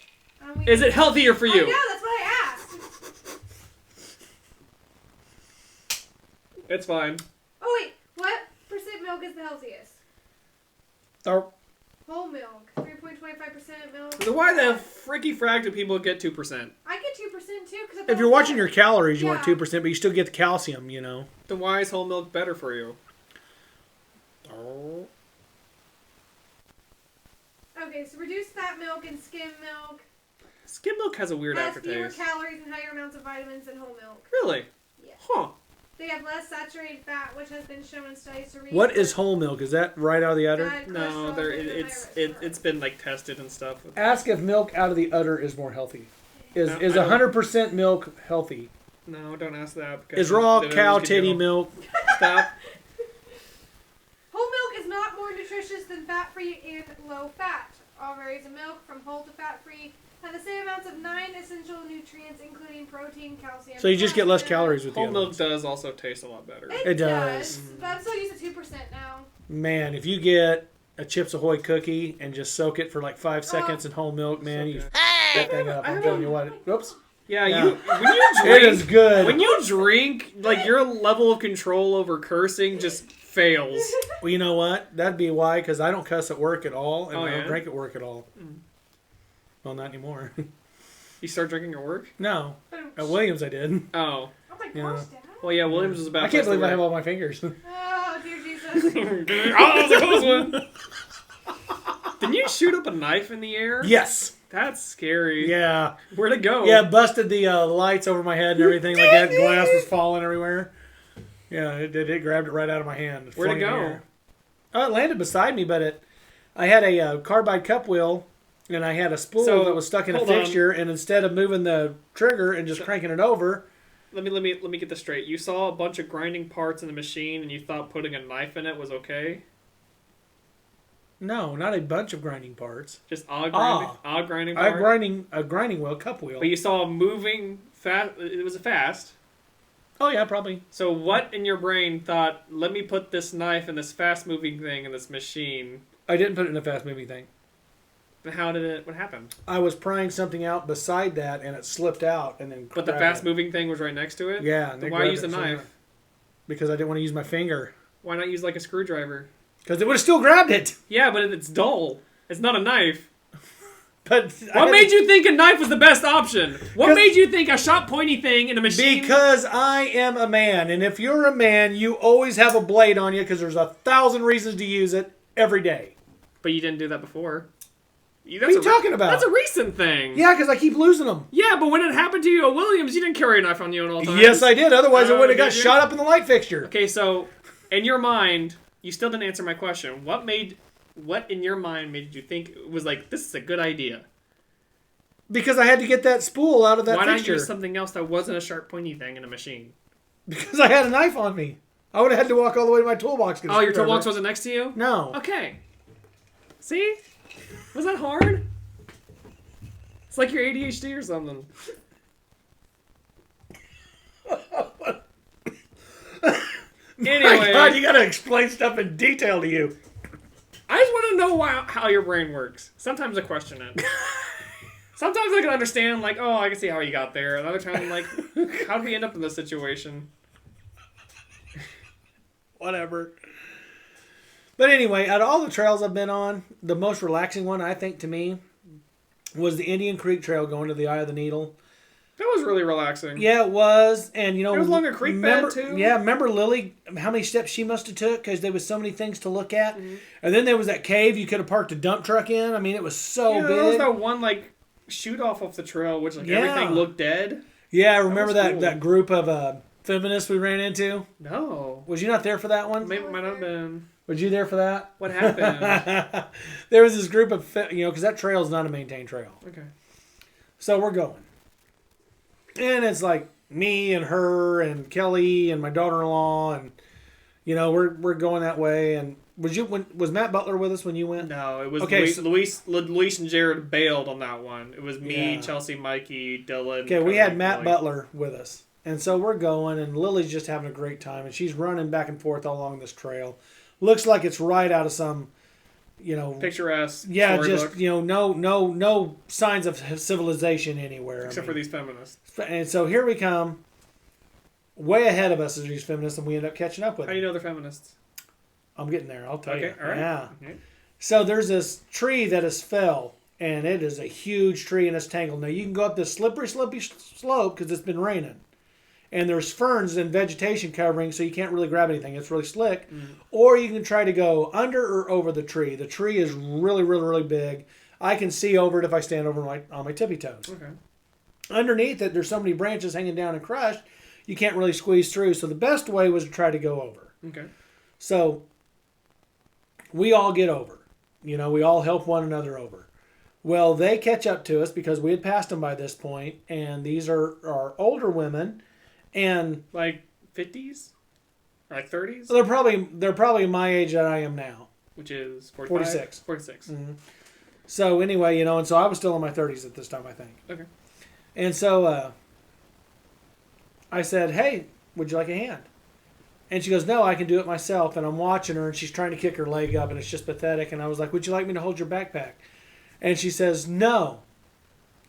Is it healthier for I you? know. That's what I asked. It's fine. Oh wait, what percent milk is the healthiest? Oh, Whole milk, 3.25% milk. So why the fricky frack do people get 2%? I get 2% too. Cause if you're watching your calories, you want Yeah. 2%, but you still get the calcium, you know. Then why is whole milk better for you? Okay, so reduced fat milk and skim milk Skim milk has a weird has fewer aftertaste. calories and higher amounts of vitamins than whole milk. Really? Yeah. Huh. They have less saturated fat, which has been shown in studies to What is whole milk? Is that right out of the udder? bad No, cholesterol there and it's been like tested and stuff. Ask if milk out of the udder is more healthy. Is No, is I don't- 100% milk healthy? No, don't ask that. Because Is raw then cow it'll just get titty you- milk? Stop. Whole milk is not more nutritious than fat-free and low-fat. All varieties of milk, from whole to fat-free, have the same amounts of 9 essential nutrients, including protein, calcium. So you just get less fiber. calories with the Whole other milk ones. does also taste a lot better. It does. But I'm still used to 2% now. Man, if you get a Chips Ahoy cookie and just soak it for like 5 seconds in whole milk, man, you So that thing up. I'm telling you what. Whoops. Yeah, Yeah. when you It drink, is good. when you drink, like your level of control over cursing just fails. Well, you know what? That'd be why, because I don't cuss at work at all, and Oh, I don't yeah? drink at work at all. Well, not anymore. You start drinking at work? No. At Williams, I did. Oh, Oh my Yeah. gosh, Dad. well, yeah. Williams was about. I can't believe I have all my fingers. Oh, dear Jesus. Oh, that was a close one. Didn't you shoot up a knife in the air? Yes. That's scary. Yeah. Where'd it go? Yeah, busted the lights over my head and everything like that. Glass was falling everywhere. Yeah, it did. It grabbed it right out of my hand. Where'd it flung in the go? air. Oh, it landed beside me, but I had a carbide cup wheel, and I had a spool So, that was stuck in a hold on. fixture, and instead of moving the trigger and just cranking it over, Let me get this straight. You saw a bunch of grinding parts in the machine, and you thought putting a knife in it was okay. no, not a bunch of grinding parts. Just a grinding part. A grinding wheel, cup wheel. But you saw a moving fast. It was fast. Oh yeah, probably. So what in your brain thought? Let me put this knife and this fast moving thing in this machine. I didn't put it in a fast moving thing. How did it? What happened? I was prying something out beside that, and it slipped out, and then. But the grabbed it. fast-moving thing was right next to it. Yeah. And Then they why grabbed use a it from knife? there. Because I didn't want to use my finger. Why not use like a screwdriver? Because they would have still grabbed it. Yeah, but it's dull. It's not a knife. But What made you think a knife was the best option? What made you think a sharp, pointy thing in a machine? Because I am a man, and if you're a man, you always have a blade on you because there's 1,000 reasons to use it every day. But you didn't do that before. What are you talking about? That's a recent thing. Yeah, because I keep losing them. Yeah, but when it happened to you at Williams, you didn't carry a knife on you at all times. Yes, I did. Otherwise, I would have got did you? shot up in the light fixture. Okay, so in your mind, you still didn't answer my question. What in your mind made you think it was like, this is a good idea? Because I had to get that spool out of that Why not fixture. use something else that wasn't a sharp, pointy thing in a machine? Because I had a knife on me. I would have had to walk all the way to my toolbox. Oh, your toolbox wasn't next to you? No. Okay. See? Was that hard? It's like your ADHD or something. Anyway, My God, you gotta explain stuff in detail to you. I just want to know how your brain works. Sometimes I question it. Sometimes I can understand, like, oh, I can see how you got there. And other times I'm like, how did we end up in this situation? Whatever. But anyway, out of all the trails I've been on, the most relaxing one, I think, to me, was the Indian Creek Trail going to the Eye of the Needle. That was really relaxing. Yeah, it was. And, you know... It was along a creek bed, too. Yeah, remember Lily, how many steps she must have took? Because there was so many things to look at. Mm-hmm. And then there was that cave you could have parked a dump truck in. I mean, it was so big. There was that one, like, shoot off the trail, which, like, everything looked dead. Yeah, remember cool. that group of feminists we ran into? No. Was you not there for that one? Maybe it might not have been. Was you there for that? What happened? There was this group of, because that trail is not a maintained trail. Okay. So we're going. And it's like me and her and Kelly and my daughter-in-law, and, we're going that way. And was Matt Butler with us when you went? No, it was okay, Luis and Jared bailed on that one. It was me, Yeah. Chelsea, Mikey, Dylan. Okay, we had Matt Kelly. Butler with us. And so we're going, and Lily's just having a great time, and she's running back and forth all along this trail. Looks like it's right out of some, picturesque. Yeah, storybook. just no signs of civilization anywhere. Except for these feminists. And so here we come. Way ahead of us as these feminists, and we end up catching up with How them. do you know they're feminists? I'm getting there. I'll tell you. All right. Yeah. Okay. So there's this tree that has fell, and it is a huge tree, and it's tangled. Now you can go up this slippery slope because it's been raining. And there's ferns and vegetation covering, so you can't really grab anything. It's really slick. Mm. Or you can try to go under or over the tree. The tree is really, really, really big. I can see over it if I stand over on my tippy toes. Okay. Underneath it, there's so many branches hanging down and crushed, you can't really squeeze through. So the best way was to try to go over. Okay. So we all get over. We all help one another over. Well, they catch up to us because we had passed them by this point, and these are older women. And like 50s? Or like 30s? They're probably my age that I am now. Which is 46. 46. Mm-hmm. So anyway, and so I was still in my 30s at this time, I think. Okay. And so I said, "Hey, would you like a hand?" And she goes, "No, I can do it myself." And I'm watching her, and she's trying to kick her leg up, and it's just pathetic. And I was like, "Would you like me to hold your backpack?" And she says, "No."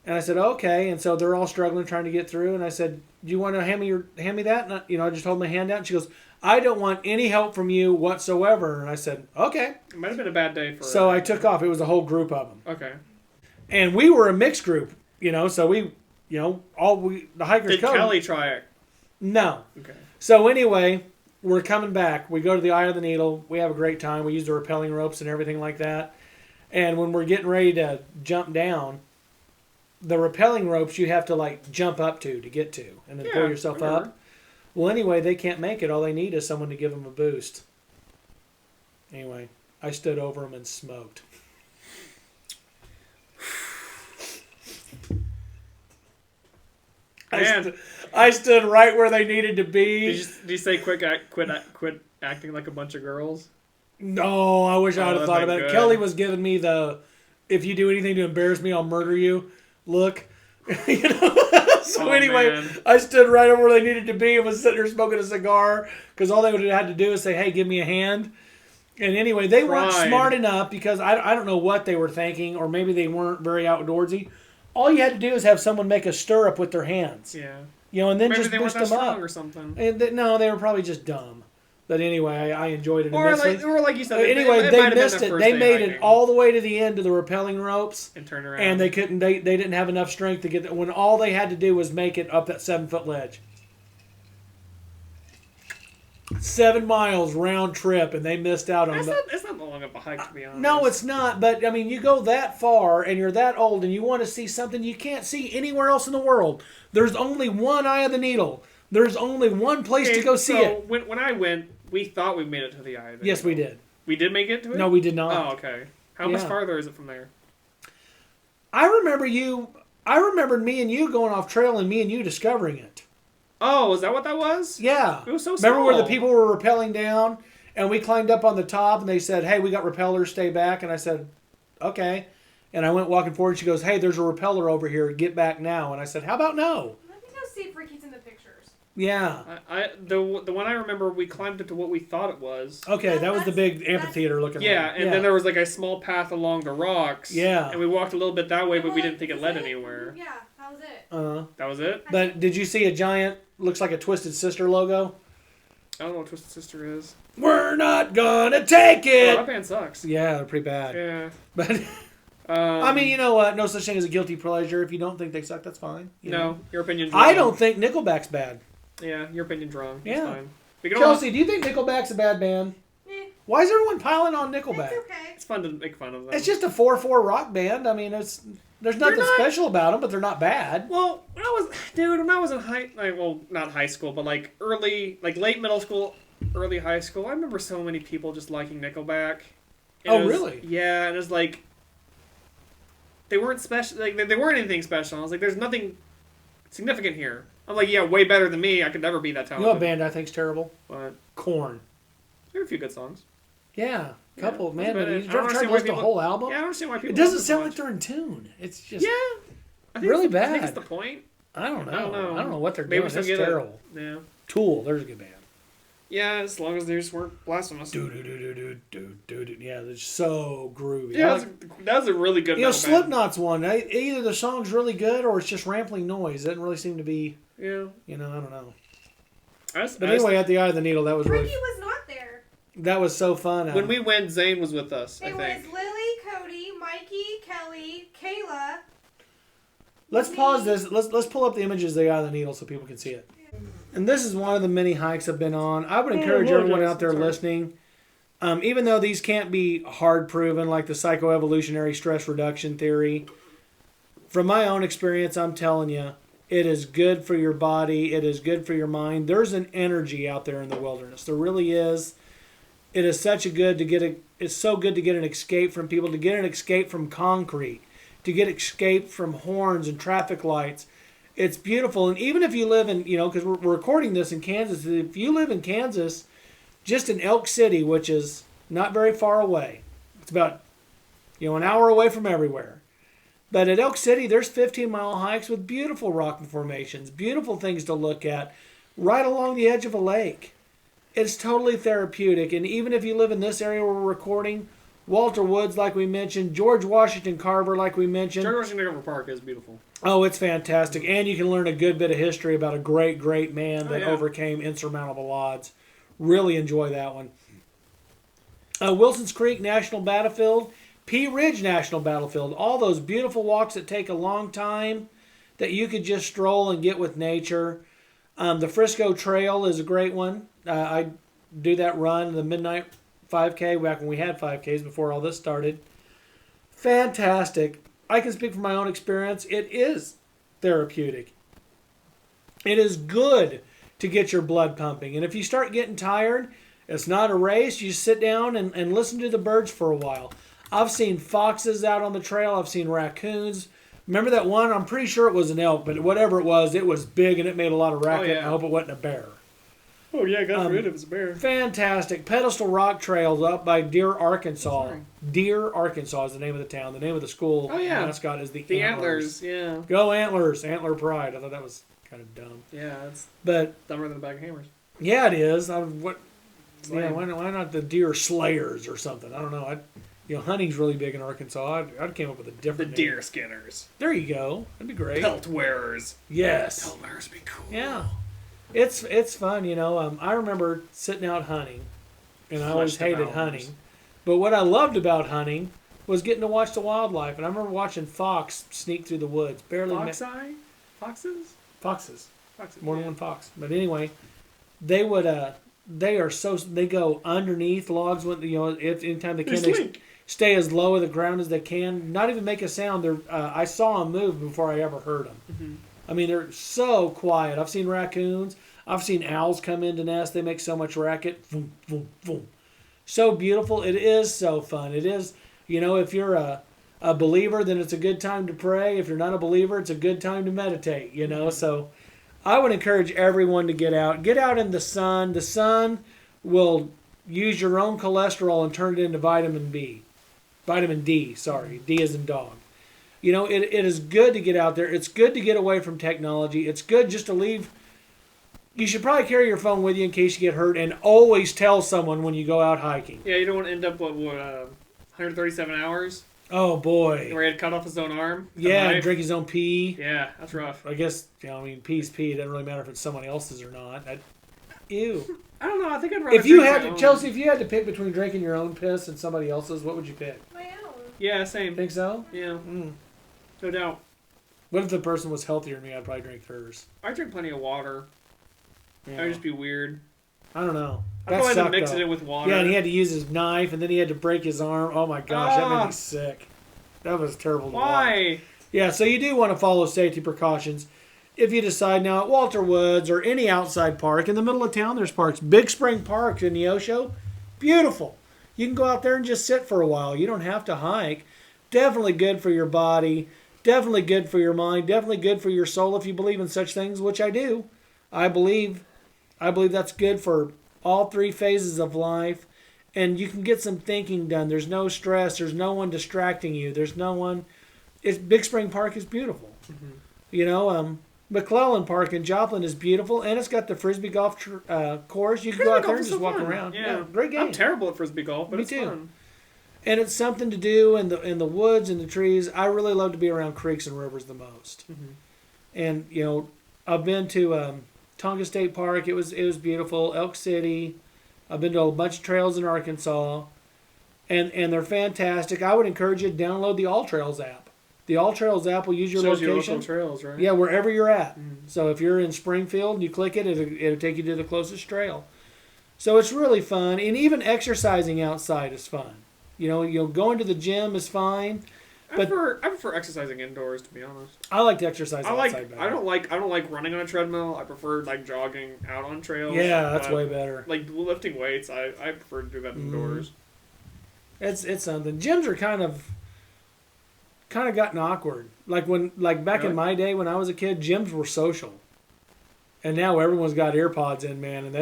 And I said, "Okay." And so they're all struggling, trying to get through. And I said, "Do you want to hand me that?" And I just hold my hand out. And she goes, "I don't want any help from you whatsoever." And I said, "Okay." It might have been a bad day for her. So I took off. It was a whole group of them. Okay. And we were a mixed group, so we, the hikers Did come. Kelly try it? No. Okay. So anyway, we're coming back. We go to the Eye of the Needle. We have a great time. We use the rappelling ropes and everything like that. And when we're getting ready to jump down, the rappelling ropes you have to jump up to get to, and then pull yourself up. Well, anyway, they can't make it. All they need is someone to give them a boost. Anyway, I stood over them and smoked. I stood right where they needed to be. Did you say quit acting like a bunch of girls? No, I wish I would have thought about it. Kelly was giving me the, "If you do anything to embarrass me, I'll murder you" look. So anyway, man. I stood right over where they needed to be and was sitting there smoking a cigar because all they would have had to do is say, "Hey, give me a hand." And anyway, they weren't Pride. smart enough because I don't know what they were thinking, or maybe they weren't very outdoorsy. All you had to do is have someone make a stirrup with their hands. Yeah. And then Maybe just they weren't boost that them strong up. or something. And no, they were probably just dumb. But anyway, I enjoyed it Or immensely. like you said, Anyway, it they might have been missed their it. first They day made hiking. it all the way to the end of the rappelling ropes, And turned around. and they couldn't. They didn't have enough strength to get that. When all they had to do was make it up that 7-foot ledge. 7 miles round trip, and they missed out on It's not long of a hike, to be honest. No, it's not. But I mean, you go that far, and you're that old, and you want to see something you can't see anywhere else in the world. There's only one eye of the needle. There's only one place to go see it. When I went, we thought we made it to the eye. Yes, we did. We did make it to it? No, we did not. Oh, okay. How much Yeah. farther is it from there? I remembered me and you going off trail and me and you discovering it. Oh, is that what that was? Yeah. It was so small. Remember where the people were rappelling down and we climbed up on the top and they said, hey, we got rappellers, stay back. And I said, okay. And I went walking forward and she goes, hey, there's a rappeller over here. Get back now. And I said, how about no? Let me go see if Ricky's in the pictures. Yeah. The one I remember, we climbed up to what we thought it was. Okay, that was the big amphitheater looking Yeah, one. and then there was like a small path along the rocks. Yeah. And we walked a little bit that way, but we didn't think it led anywhere. Yeah, that was it. That was it? But did you see a giant, looks like a Twisted Sister logo? I don't know what Twisted Sister is. We're not gonna take Oh, it! that band sucks. Yeah, they're pretty bad. Yeah. But I mean, you know what? No such thing as a guilty pleasure. If you don't think they suck, that's fine. You know? No, your opinion's wrong. I don't think Nickelback's bad. Yeah, your opinion's wrong. Yeah. It's fine. We can Chelsea, do you think Nickelback's a bad band? Why is everyone piling on Nickelback? It's okay. It's fun to make fun of them. It's just a 4/4 rock band. I mean, there's nothing special about them, but they're not bad. Well, when I was in not high school, but like late middle school, early high school, I remember so many people just liking Nickelback. Really? Yeah, and it was like they weren't special. Like they weren't anything special. I was like, there's nothing significant here. I'm like, yeah, way better than me. I could never be that You talented. know what band I think's terrible? But Korn. there are a few good songs. Yeah, couple. that's Man, about but it. you I don't ever tried understand to why listen to the people- whole album? Yeah, I don't understand why people. It doesn't love it so sound like much. they're in tune. It's just Yeah, I think really I think it's bad. the point. I don't know. I don't know. I don't know what they're Maybe doing. we It's should get terrible. Yeah. Tool, there's a good band. Yeah, as long as they just weren't blasphemous. Yeah, they're so groovy. Yeah, that was a really good. You know, metal band. Slipknot's one. Either the song's really good or it's just rambling noise. It doesn't really seem to be. Yeah. You know, I don't know. But But anyway, at the Eye of the Needle, that was Ricky really. was not there. That was so fun. when we went, Zane was with us. I It was think. Lily, Cody, Mikey, Kelly, Kayla. Let's pause this. Let's pull up the images of the Eye of the Needle so people can see it. And this is one of the many hikes I've been on. I would encourage everyone out there listening, even though these can't be hard proven, like the psychoevolutionary stress reduction theory. From my own experience, I'm telling you, it is good for your body. It is good for your mind. There's an energy out there in the wilderness. There really is. It is such a good to get it's so good to get an escape from people, to get an escape from concrete, to get escape from horns and traffic lights. It's beautiful. And even if you live in, because we're recording this in Kansas, if you live in Kansas, just in Elk City, which is not very far away, it's about, an hour away from everywhere. But at Elk City, there's 15-mile hikes with beautiful rock formations, beautiful things to look at, right along the edge of a lake. It's totally therapeutic. And even if you live in this area where we're recording, Walter Woods, like we mentioned, George Washington Carver, like we mentioned. George Washington Park is beautiful. Oh, it's fantastic. And you can learn a good bit of history about a great, great man that yeah. overcame insurmountable odds. Really enjoy that one. Wilson's Creek National Battlefield, Pea Ridge National Battlefield. All those beautiful walks that take a long time that you could just stroll and get with nature. The Frisco Trail is a great one. I do that run, the Midnight 5K, back when we had 5Ks before all this started. Fantastic. I can speak from my own experience. It is therapeutic. It is good to get your blood pumping. And if you start getting tired, it's not a race. You sit down and listen to the birds for a while. I've seen foxes out on the trail. I've seen raccoons. Remember that one? I'm pretty sure it was an elk, but whatever it was big and it made a lot of racket. yeah. I hope it wasn't a bear. Oh yeah, God forbid if it's a bear. Fantastic. Pedestal Rock Trails up by Deer, Arkansas. Sorry. Deer, Arkansas is the name of the town. The name of the school mascot is the Antlers. Yeah. Go Antlers. Antler Pride. I thought that was kind of dumb. Yeah, it's But dumber than a bag of hammers. yeah, it is. What Yeah, why not the deer slayers or something? I don't know. Hunting's really big in Arkansas. I'd came up with a The different name. deer skinners. There you go. That'd be great. Pelt wearers. Yes. Pelt wearers would be cool. Yeah. It's fun, I remember sitting out hunting, and I always hated hunting. But what I loved about hunting was getting to watch the wildlife. And I remember watching fox sneak through the woods. Foxes? Foxes. Foxes. More than one fox. But anyway, they would they go underneath logs when if anytime they can they stay as low to the ground as they can, not even make a sound. I saw them move before I ever heard them. Mm-hmm. I mean, they're so quiet. I've seen raccoons. I've seen owls come into nest. They make so much racket. Boom, boom, boom. So beautiful. It is so fun. It is, if you're a believer, then it's a good time to pray. If you're not a believer, it's a good time to meditate, Mm-hmm. So I would encourage everyone to get out. Get out in the sun. The sun will use your own cholesterol and turn it into vitamin D. D as in dog. It is good to get out there. It's good to get away from technology. It's good just to leave. You should probably carry your phone with you in case you get hurt, and always tell someone when you go out hiking. Yeah, you don't want to end up with 137 hours. Oh boy. Where he had cut off his own arm. Yeah, and drink his own pee. Yeah, that's rough. I guess pee's pee. It doesn't really matter if it's someone else's or not. Ew. I don't know. I think I'd rather. If you had to, Chelsea, if you had to pick between drinking your own piss and somebody else's, what would you pick? My own. Yeah, same. Think so? Yeah. No doubt. What if the person was healthier than me? I'd probably drink hers. I drink plenty of water. Yeah. That would just be weird. I don't know. I probably had to mix it in with water. Yeah, and he had to use his knife, and then he had to break his arm. Oh my gosh, that made me sick. That was terrible to watch. Why? Yeah, so you do want to follow safety precautions. If you decide now at Walter Woods or any outside park, in the middle of town there's parks. Big Spring Park in Neosho, beautiful. You can go out there and just sit for a while. You don't have to hike. Definitely good for your body. Definitely good for your mind. Definitely good for your soul if you believe in such things, which I do. I believe that's good for all three phases of life. And you can get some thinking done. There's no stress. There's no one distracting you. There's no one. Big Spring Park is beautiful. Mm-hmm. McClellan Park in Joplin is beautiful, and it's got the Frisbee golf course. You can go out there and just walk around. Yeah, great game. I'm terrible at Frisbee golf, but Me it's too. fun. And it's something to do in the woods and the trees. I really love to be around creeks and rivers the most. Mm-hmm. And I've been to Tonga State Park. It was beautiful. Elk City. I've been to a bunch of trails in Arkansas, and they're fantastic. I would encourage you to download the All Trails app. The All Trails app will use your Shows location. You local trails, right? Yeah, wherever you're at. Mm-hmm. So if you're in Springfield and you click it, it'll take you to the closest trail. So it's really fun, and even exercising outside is fun. Going to the gym is fine. I prefer exercising indoors, to be honest. I like to exercise outside better. I don't like running on a treadmill. I prefer jogging out on trails. Yeah, that's way better. Like lifting weights, I prefer to do that indoors. It's something. Gyms are kind of gotten awkward. Back in my day when I was a kid, gyms were social. And now everyone's got earpods in, man, and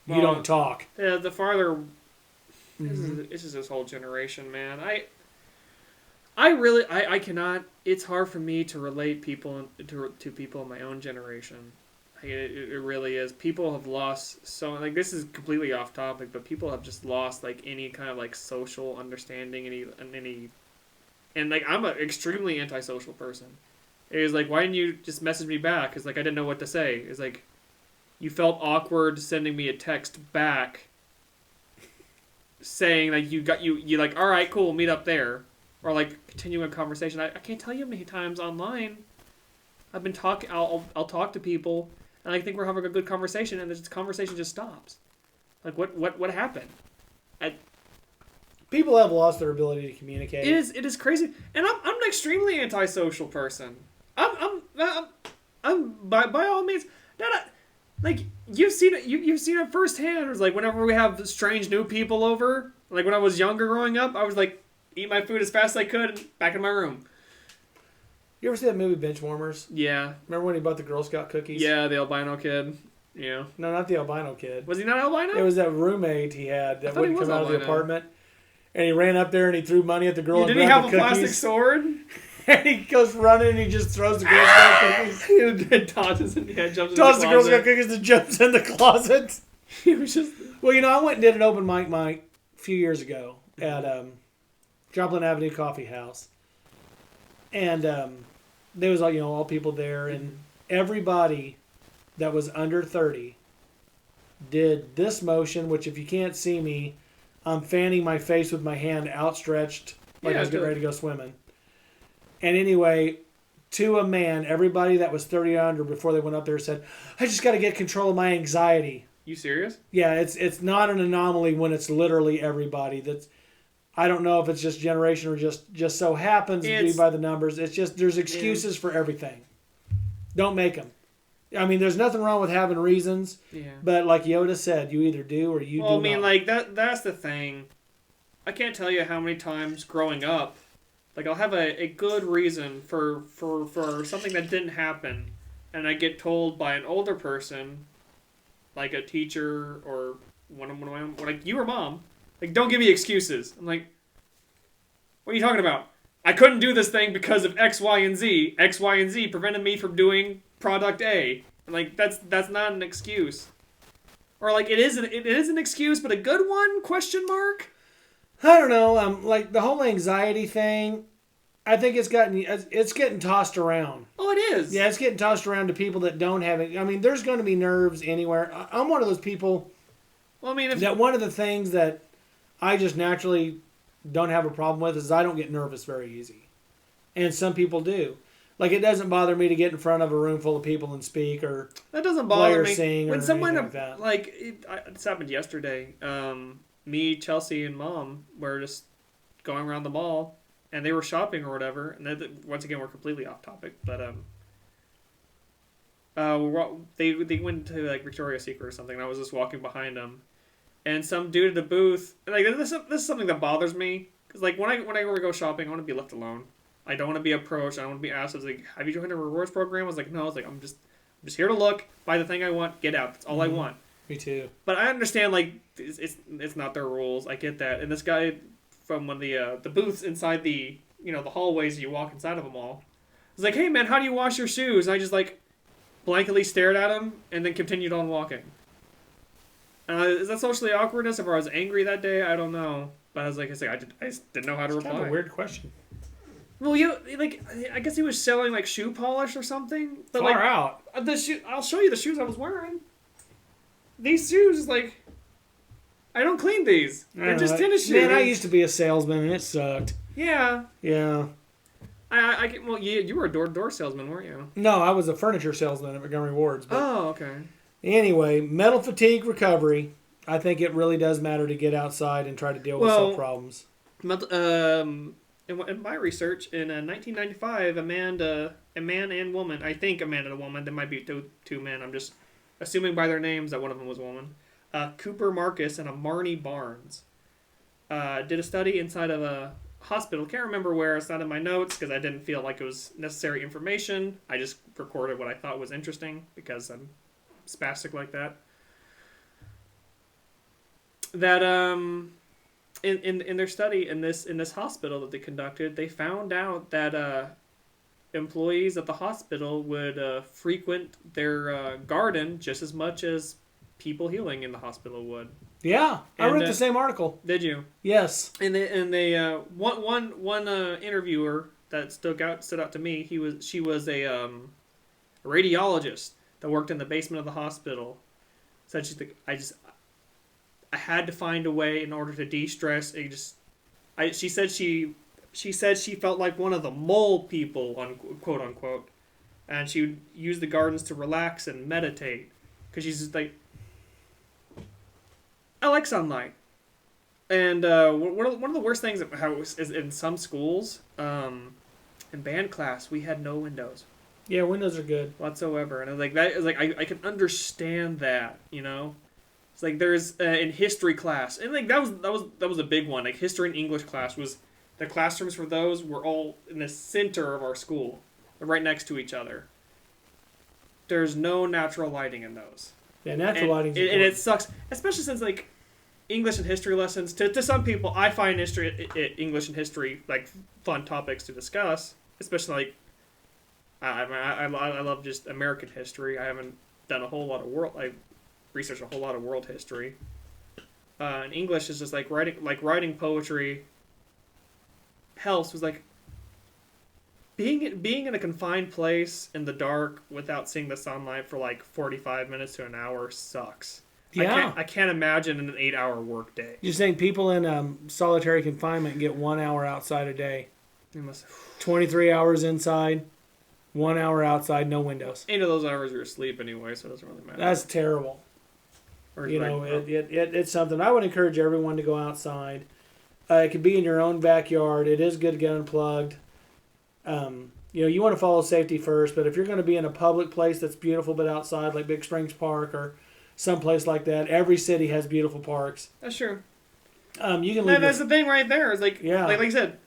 you don't talk. Yeah, the farther this is this whole generation, man. I cannot. It's hard for me to relate people to people in my own generation. It really is. People have lost so this is completely off topic, but people have just lost any kind of social understanding, and I'm an extremely antisocial person. It was why didn't you just message me back? It's I didn't know what to say. It's you felt awkward sending me a text back saying you all right, cool, meet up there. Or continue a conversation. I can't tell you how many times online I've been talking. I'll talk to people, and I think we're having a good conversation, and this conversation just stops. What happened? People have lost their ability to communicate. It is crazy, and I'm an extremely antisocial person. I'm by all means not you've seen it. You've seen it firsthand. It's whenever we have strange new people over. When I was younger, growing up, I was eat my food as fast as I could and back in my room. You ever see that movie Benchwarmers? Yeah. Remember when he bought the Girl Scout cookies? Yeah, the albino kid. Yeah. No, not the albino kid. Was he not albino? It was that roommate he had that wouldn't come out of the albino. apartment. And he ran up there and he threw money at the girl. Did he have a plastic sword? And he goes running and he just throws the Girl Scout cookies. He tosses the Girl Scout cookies and jumps in the closet. He was just... Well, I went and did an open mic a few years ago at Joplin Avenue Coffee House. And there was all people there, and everybody that was under 30 did this motion, which if you can't see me, I'm fanning my face with my hand outstretched like I was getting ready to go swimming. And anyway, to a man, everybody that was 30 under before they went up there said, I just got to get control of my anxiety. You serious? Yeah, it's not an anomaly when it's literally everybody. That's I don't know if it's just generation or just so happens to be by the numbers. It's just there's excuses for everything. Don't make them. I mean, there's nothing wrong with having reasons. Yeah. But like Yoda said, you either do or you do not. Well, I mean, like that's the thing. I can't tell you how many times growing up, like I'll have a good reason for something that didn't happen, and I get told by an older person, like a teacher or one of my own, like you or mom, like don't give me excuses. I'm like, what are you talking about? I couldn't do this thing because of X, Y, and Z. X, Y, and Z prevented me from doing product A. And like that's not an excuse. Or like it is an excuse, but a good one? Question mark. I don't know. Like the whole anxiety thing, I think it's getting tossed around. Oh, it is. Yeah, it's getting tossed around to people that don't have it. I mean, there's going to be nerves anywhere. I'm one of those people. Well, I mean, that one of the things that I just naturally don't have a problem with is I don't get nervous very easy, and some people do. Like it doesn't bother me to get in front of a room full of people and speak or that doesn't bother me. Sing when or someone like that. Like it's happened yesterday. Me, Chelsea, and Mom were just going around the mall, and they were shopping or whatever. And once again, we're completely off topic, but they went to like Victoria's Secret or something. And I was just walking behind them, and some dude at the booth. Like this is something that bothers me because like when I go shopping, I want to be left alone. I don't want to be approached. I don't want to be asked. I was like, "Have you joined a rewards program?" I was like, "No." I was like, "I'm just here to look, buy the thing I want, get out. That's all I want." Me too. But I understand like it's not their rules. I get that. And this guy from one of the booths inside the the hallways you walk inside of them all was like, "Hey man, how do you wash your shoes?" And I just like blankly stared at him and then continued on walking. Is that socially awkwardness? If I was angry that day, I don't know. But I was like, I just didn't know how to reply. Kind of a weird question. Well, I guess he was selling like shoe polish or something. But Far like, out. I'll show you the shoes I was wearing. These shoes, like, I don't clean these. They're just tennis shoes. Man, I used to be a salesman and it sucked. Yeah. Yeah. You were a door-to-door salesman, weren't you? No, I was a furniture salesman at Montgomery Rewards. Oh, okay. Anyway, mental fatigue recovery. I think it really does matter to get outside and try to deal with some problems. In my research, in 1995, a man and woman, I think a man and a woman, there might be two men, I'm just assuming by their names that one of them was a woman, Cooper Marcus and a Marnie Barnes, did a study inside of a hospital. Can't remember where, it's not in my notes because I didn't feel like it was necessary information. I just recorded what I thought was interesting because I'm spastic like that. That in their study in this hospital that they conducted, they found out that employees at the hospital would frequent their garden just as much as people healing in the hospiel would. Yeah, I read the same article. Did you? Yes. And they one interviewer that stood out to me. She was a radiologist that worked in the basement of the hospital. Said I had to find a way in order to de-stress. She said she felt like one of the mole people, quote unquote, and she would use the gardens to relax and meditate because she's just like, I like sunlight. And one of the worst things is in some schools, in band class, we had no windows. Yeah, windows are good whatsoever, and I was like, that is like I can understand that, It's like there's in history class, and like that was a big one. Like history and English class was the classrooms for those were all in the center of our school, right next to each other. There's no natural lighting in those. Yeah, natural lighting. And it sucks, especially since like English and history lessons to some people, I find English and history like fun topics to discuss, especially like I love just American history. I haven't done a whole lot of researched a whole lot of world history. in English is just like writing poetry helps. Was like being in a confined place in the dark without seeing the sunlight for like 45 minutes to an hour sucks. Yeah. I can't imagine an 8-hour work day. You think people in solitary confinement get 1 hour outside a day? 23 hours inside, 1 hour outside, no windows. 8 of those hours you're asleep anyway, so it doesn't really matter. That's terrible. Or It's something. I would encourage everyone to go outside. It could be in your own backyard. It is good to get unplugged. You want to follow safety first, but if you're going to be in a public place that's beautiful but outside, like Big Springs Park or someplace like that, every city has beautiful parks. That's true. You can leave. That's the thing right there. Is like you said,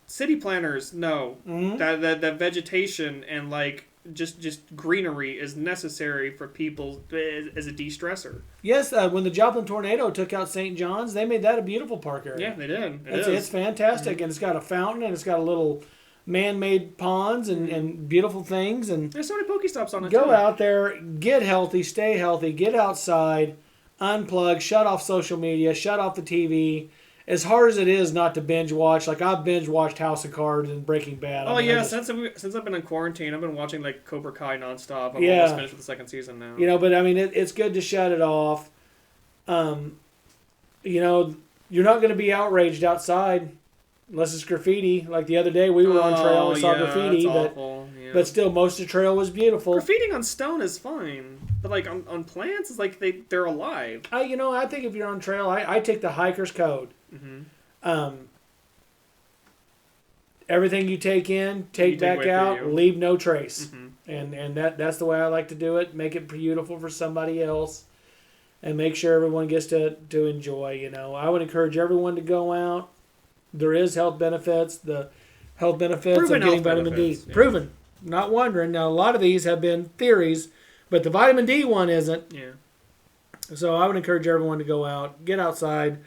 city planners know that vegetation and just greenery is necessary for people as a de-stressor. Yes, when the Joplin tornado took out St. John's, they made that a beautiful park area. Yeah, they did. It's fantastic, and it's got a fountain, and it's got a little man-made ponds and beautiful things. And there's so many Pokestops on it. Go out there, get healthy, stay healthy, get outside, unplug, shut off social media, shut off the TV. As hard as it is not to binge watch, like I've binge watched House of Cards and Breaking Bad. Since I've been in quarantine, I've been watching like Cobra Kai nonstop. I'm almost finished with the second season now. But I mean, it's good to shut it off. You're not going to be outraged outside unless it's graffiti. Like the other day, we were on trail and saw graffiti, but still, most of the trail was beautiful. Graffitiing on stone is fine, but like on plants, it's like they're alive. I think if you're on trail, I take the hiker's code. Mm-hmm. Everything you take in, take back out, leave no trace. Mm-hmm. And that's the way I like to do it. Make it beautiful for somebody else, and make sure everyone gets to enjoy. I would encourage everyone to go out. There is health benefits. The health benefits of getting vitamin D. Yeah. Proven. Not wondering. Now, a lot of these have been theories, but the vitamin D one isn't. Yeah. So I would encourage everyone to go out, get outside,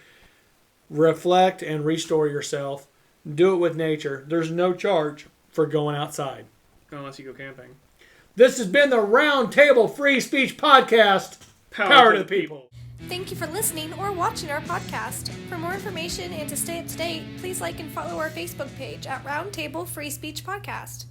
reflect, and restore yourself. Do it with nature. There's no charge for going outside. Unless you go camping. This has been the Round Table Free Speech Podcast. Power to the people. Thank you for listening or watching our podcast. For more information and to stay up to date, please like and follow our Facebook page at Round Table Free Speech Podcast.